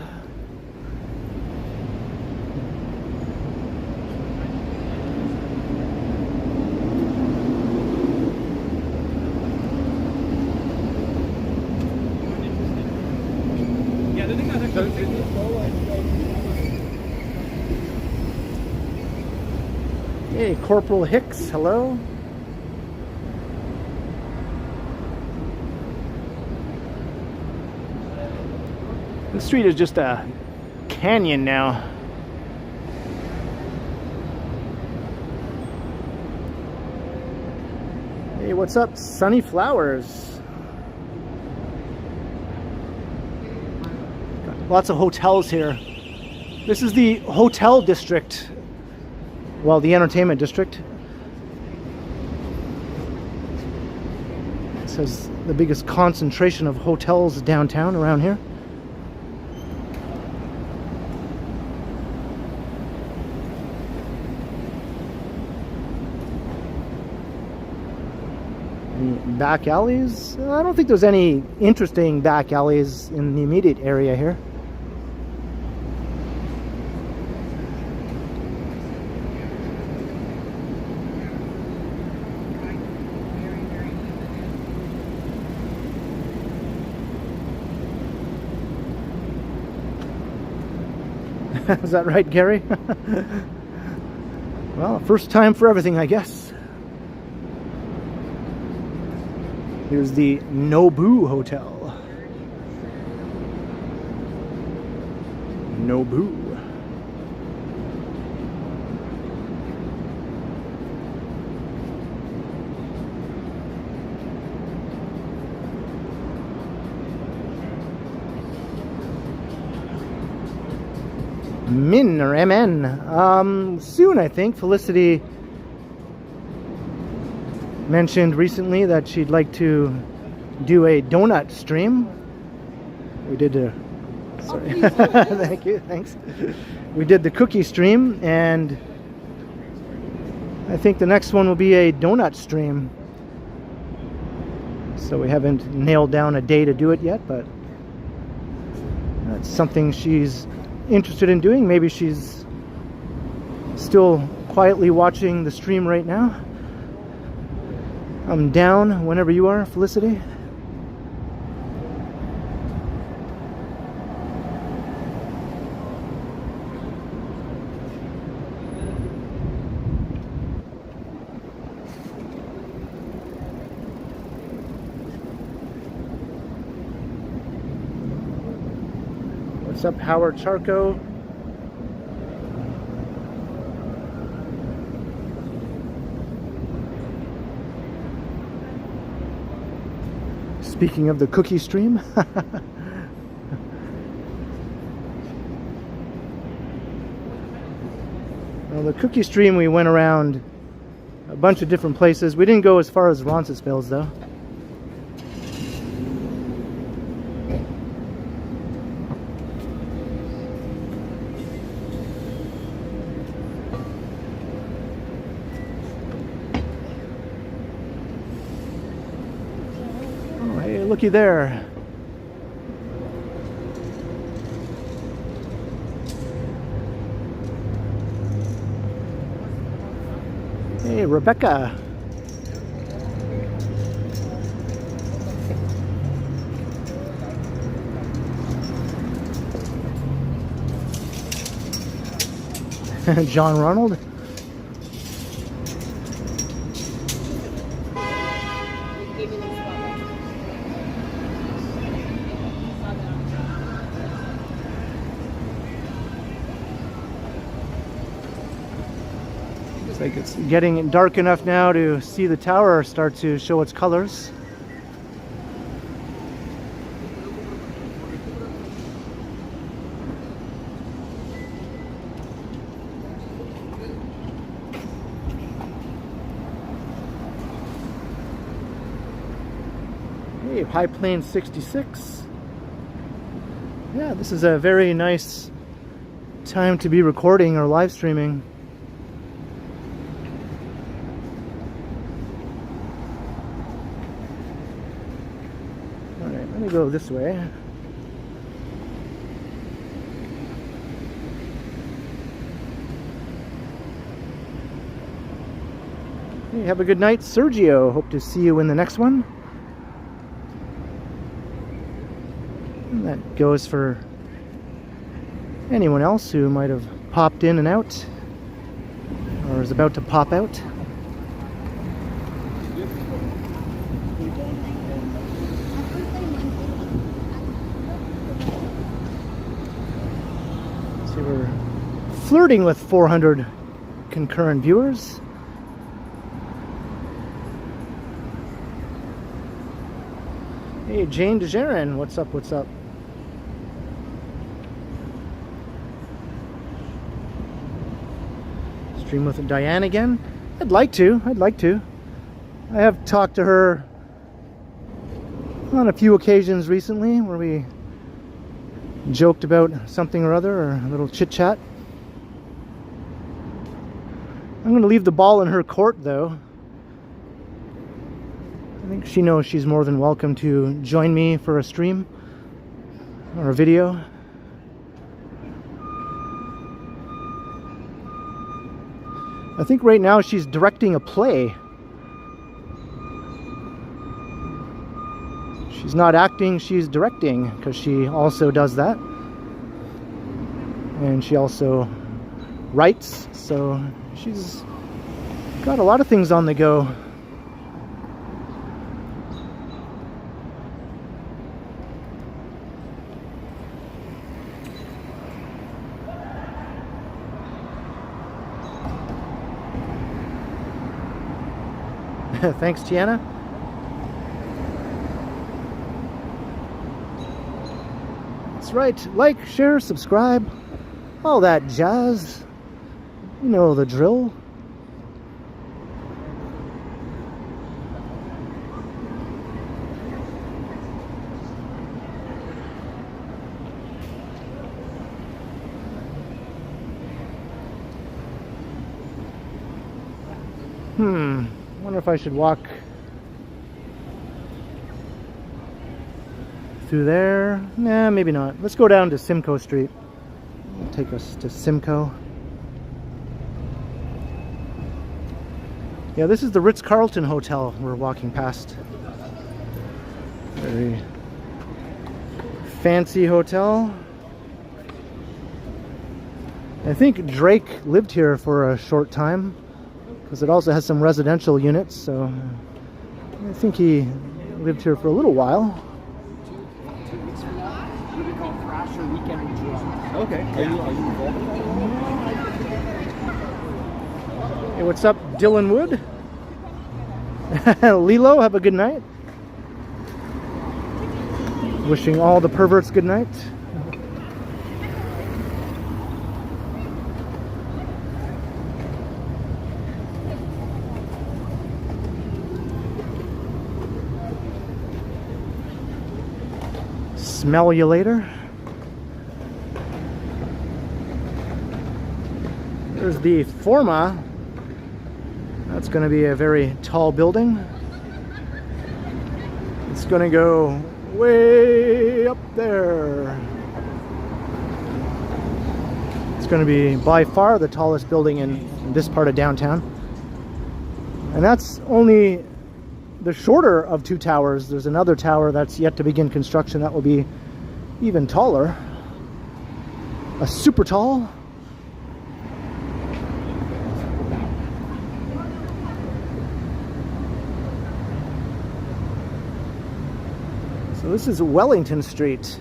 Hey, Corporal Hicks, hello. The street is just a canyon now. Hey, what's up, Sunny Flowers? Lots of hotels here. This is the hotel district. Well, the entertainment district. It says the biggest concentration of hotels downtown around here. Back alleys? I don't think there's any interesting back alleys in the immediate area here. Is that right, Gary? Well, first time for everything, I guess. Here's the Nobu Hotel. Nobu. Min or MN. Soon, I think. Felicity mentioned recently that she'd like to do a donut stream. We did a... Sorry. Thank you. Thanks. We did the cookie stream, and I think the next one will be a donut stream. So we haven't nailed down a day to do it yet, but that's something she's interested in doing. Maybe she's still quietly watching the stream right now. I'm down whenever you are, Felicity. What's up, Howard Charco? Speaking of the cookie stream. Well, the cookie stream, we went around a bunch of different places. We didn't go as far as Roncesvalles, though. Looky there. Hey, Rebecca. John Ronald. Like it's getting dark enough now to see the tower start to show its colors. Hey, High Plains 66. Yeah, this is a very nice time to be recording or live streaming. Go this way. Hey, have a good night, Sergio. Hope to see you in the next one. And that goes for anyone else who might have popped in and out or is about to pop out. We're flirting with 400 concurrent viewers. Hey, Jane DeJaren, what's up, what's up? Stream with Diane again? I'd like to. I have talked to her on a few occasions recently where we joked about something or other, or a little chit chat. I'm going to leave the ball in her court, though. I think she knows she's more than welcome to join me for a stream or a video. I think right now she's directing a play. She's not acting, she's directing, because she also does that. And she also writes, so she's got a lot of things on the go. Thanks, Tiana. That's right. Like, share, subscribe, all that jazz. You know the drill. Wonder if I should walk through there. Nah, maybe not. Let's go down to Simcoe Street. It'll take us to Simcoe. Yeah, this is the Ritz-Carlton Hotel we're walking past. Very fancy hotel. I think Drake lived here for a short time, because it also has some residential units, so I think he lived here for a little while. 2 weeks from now, what do we call Thrasher Weekend with Drums? Okay. Are you involved in that? Hey, what's up, Dylan Wood? Lilo, have a good night. Wishing all the perverts good night. Smell you later. There's the Forma. That's going to be a very tall building. It's going to go way up there. It's going to be by far the tallest building in this part of downtown. And that's only the shorter of two towers. There's another tower that's yet to begin construction that will be even taller. A super tall. So this is Wellington Street.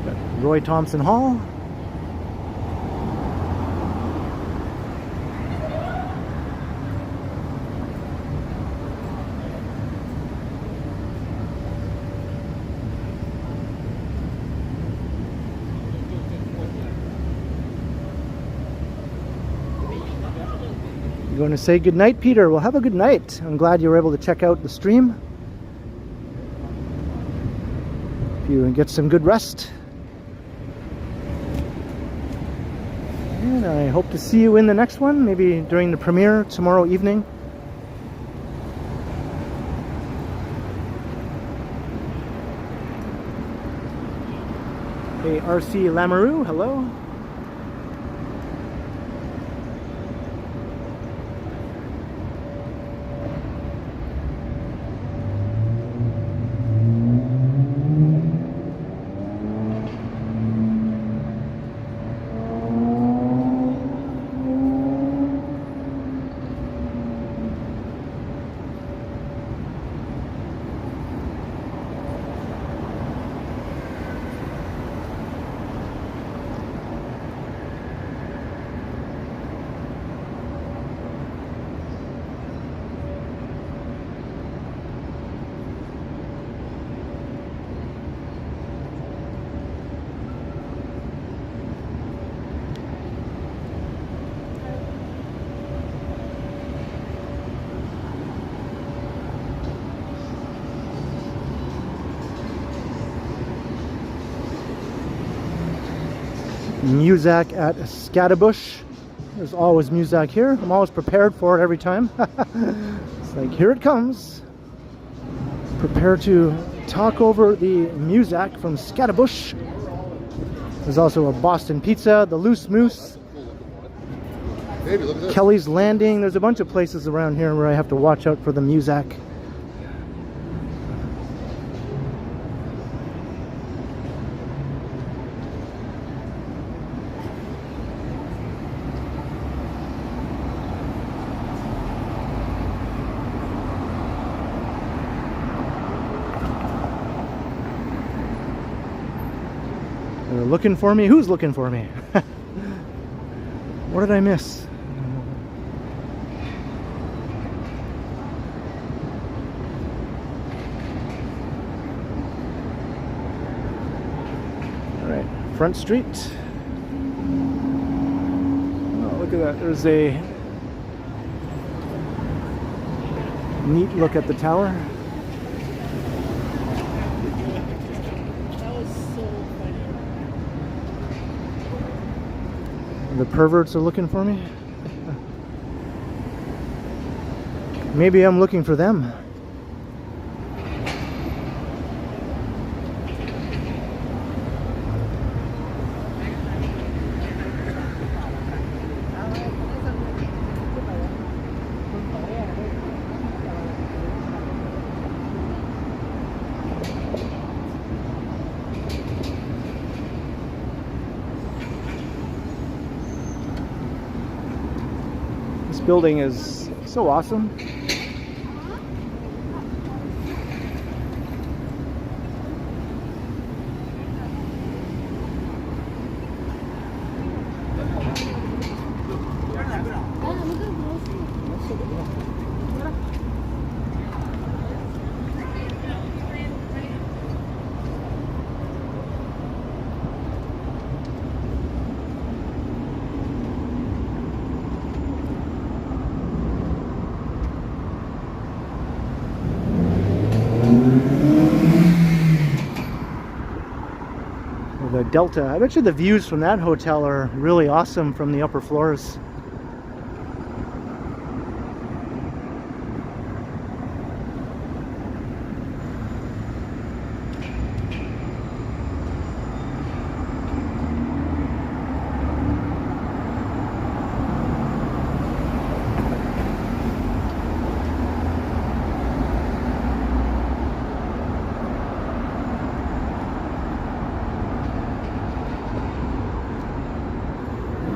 Got Roy Thompson Hall. Going to say good night, Peter. Well, have a good night. I'm glad you were able to check out the stream. If you get some good rest. And I hope to see you in the next one, maybe during the premiere tomorrow evening. Hey, RC Lamoureux, hello. Muzak at Scatterbush. There's always Muzak here. I'm always prepared for it every time. It's like, here it comes. Prepare to talk over the Muzak from Scatterbush. There's also a Boston Pizza, the Loose Moose, Baby, look at this. Kelly's Landing. There's a bunch of places around here where I have to watch out for the Muzak. They're looking for me? Who's looking for me? What did I miss? Alright, Front Street. Oh, look at that. There's a neat look at the tower. The perverts are looking for me. Maybe I'm looking for them. This building is so awesome. The Delta. I bet you the views from that hotel are really awesome from the upper floors.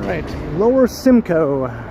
Right, Lower Simcoe.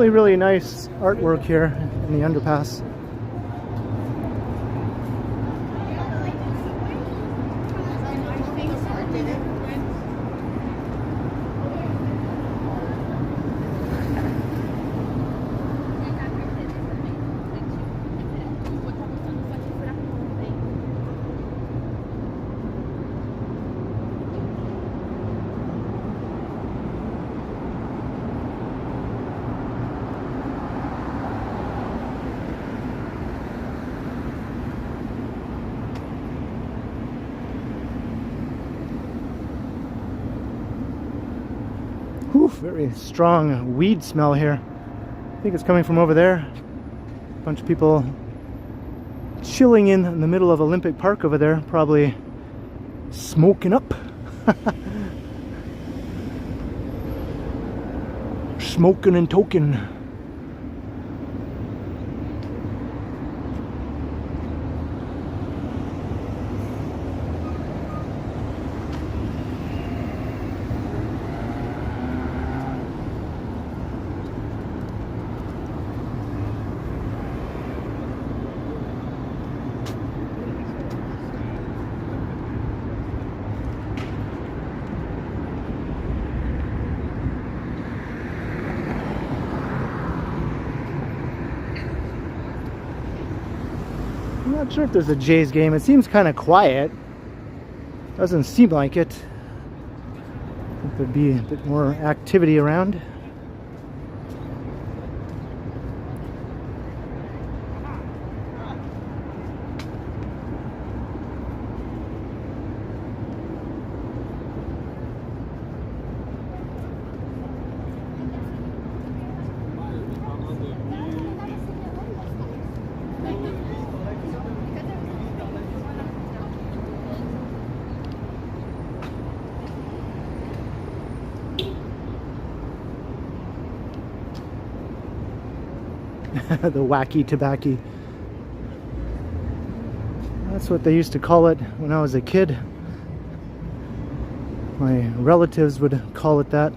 Really nice artwork here in the underpass. Very strong weed smell here. I think it's coming from over there. A bunch of people chilling in the middle of Olympic Park over there, probably smoking up. Smoking and toking. Not sure if there's a Jays game. It seems kind of quiet. Doesn't seem like it. There'd be a bit more activity around. The wacky tobacco. That's what they used to call it when I was a kid. My relatives would call it that.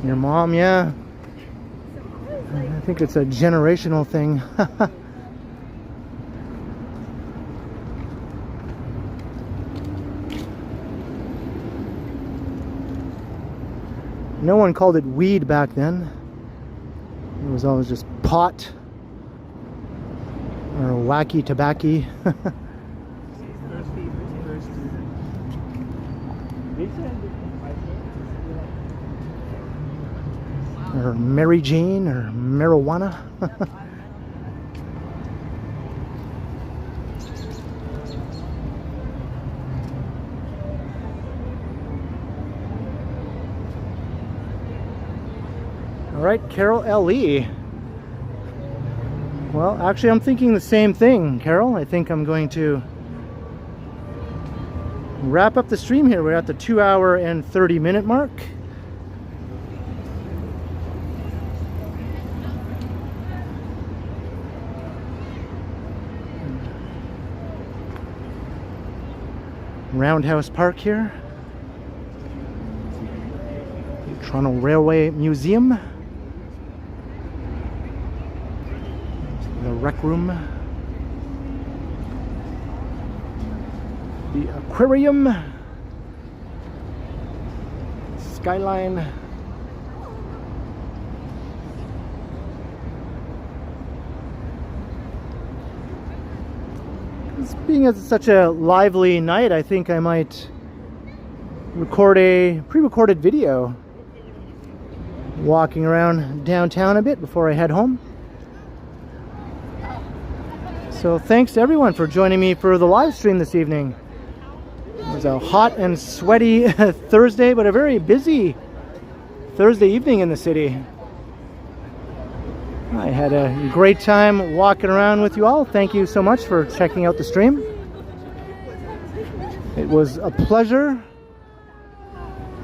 Your mom, yeah. I think it's a generational thing. No one called it weed back then. It was always just pot or wacky tobacco. Or Mary Jane, or marijuana. All right, Carol L.E. Well, actually, I'm thinking the same thing, Carol. I think I'm going to wrap up the stream here. We're at the 2 hour and 30-minute mark. Roundhouse Park here. The Toronto Railway Museum. The Rec Room. The Aquarium. Skyline. Being as it's such a lively night, I think I might record a pre-recorded video walking around downtown a bit before I head home. So thanks to everyone for joining me for the live stream this evening. It was a hot and sweaty Thursday, but a very busy Thursday evening in the city. I had a great time walking around with you all. Thank you so much for checking out the stream. It was a pleasure.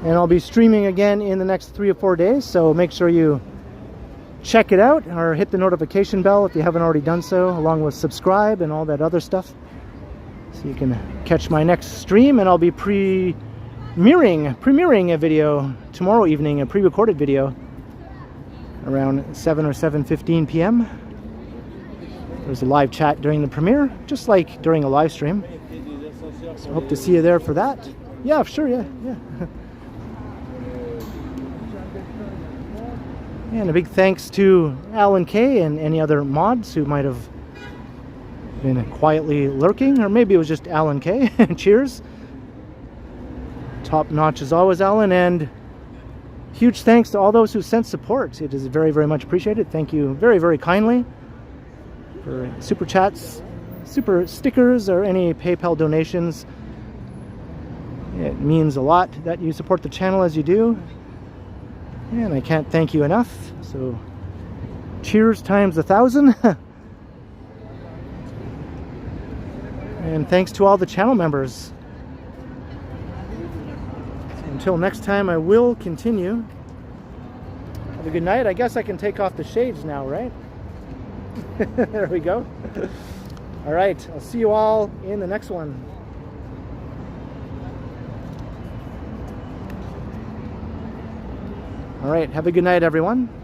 And I'll be streaming again in the next 3 or 4 days, so make sure you check it out or hit the notification bell if you haven't already done so, along with subscribe and all that other stuff, so you can catch my next stream. And I'll be premiering a video tomorrow evening, a pre-recorded video, around 7 or 7:15 p.m. There's a live chat during the premiere, just like during a live stream. So hope to see you there for that. Yeah, sure, yeah. And a big thanks to Alan K and any other mods who might have been quietly lurking, or maybe it was just Alan K. Cheers. Top notch as always, Alan, and huge thanks to all those who sent support. It is very, very much appreciated. Thank you very, very kindly for super chats, super stickers, or any PayPal donations. It means a lot that you support the channel as you do, and I can't thank you enough. So cheers times 1,000. And thanks to all the channel members. Until next time, I will continue. Have a good night. I guess I can take off the shades now, right? There we go. All right, I'll see you all in the next one. All right, have a good night, everyone.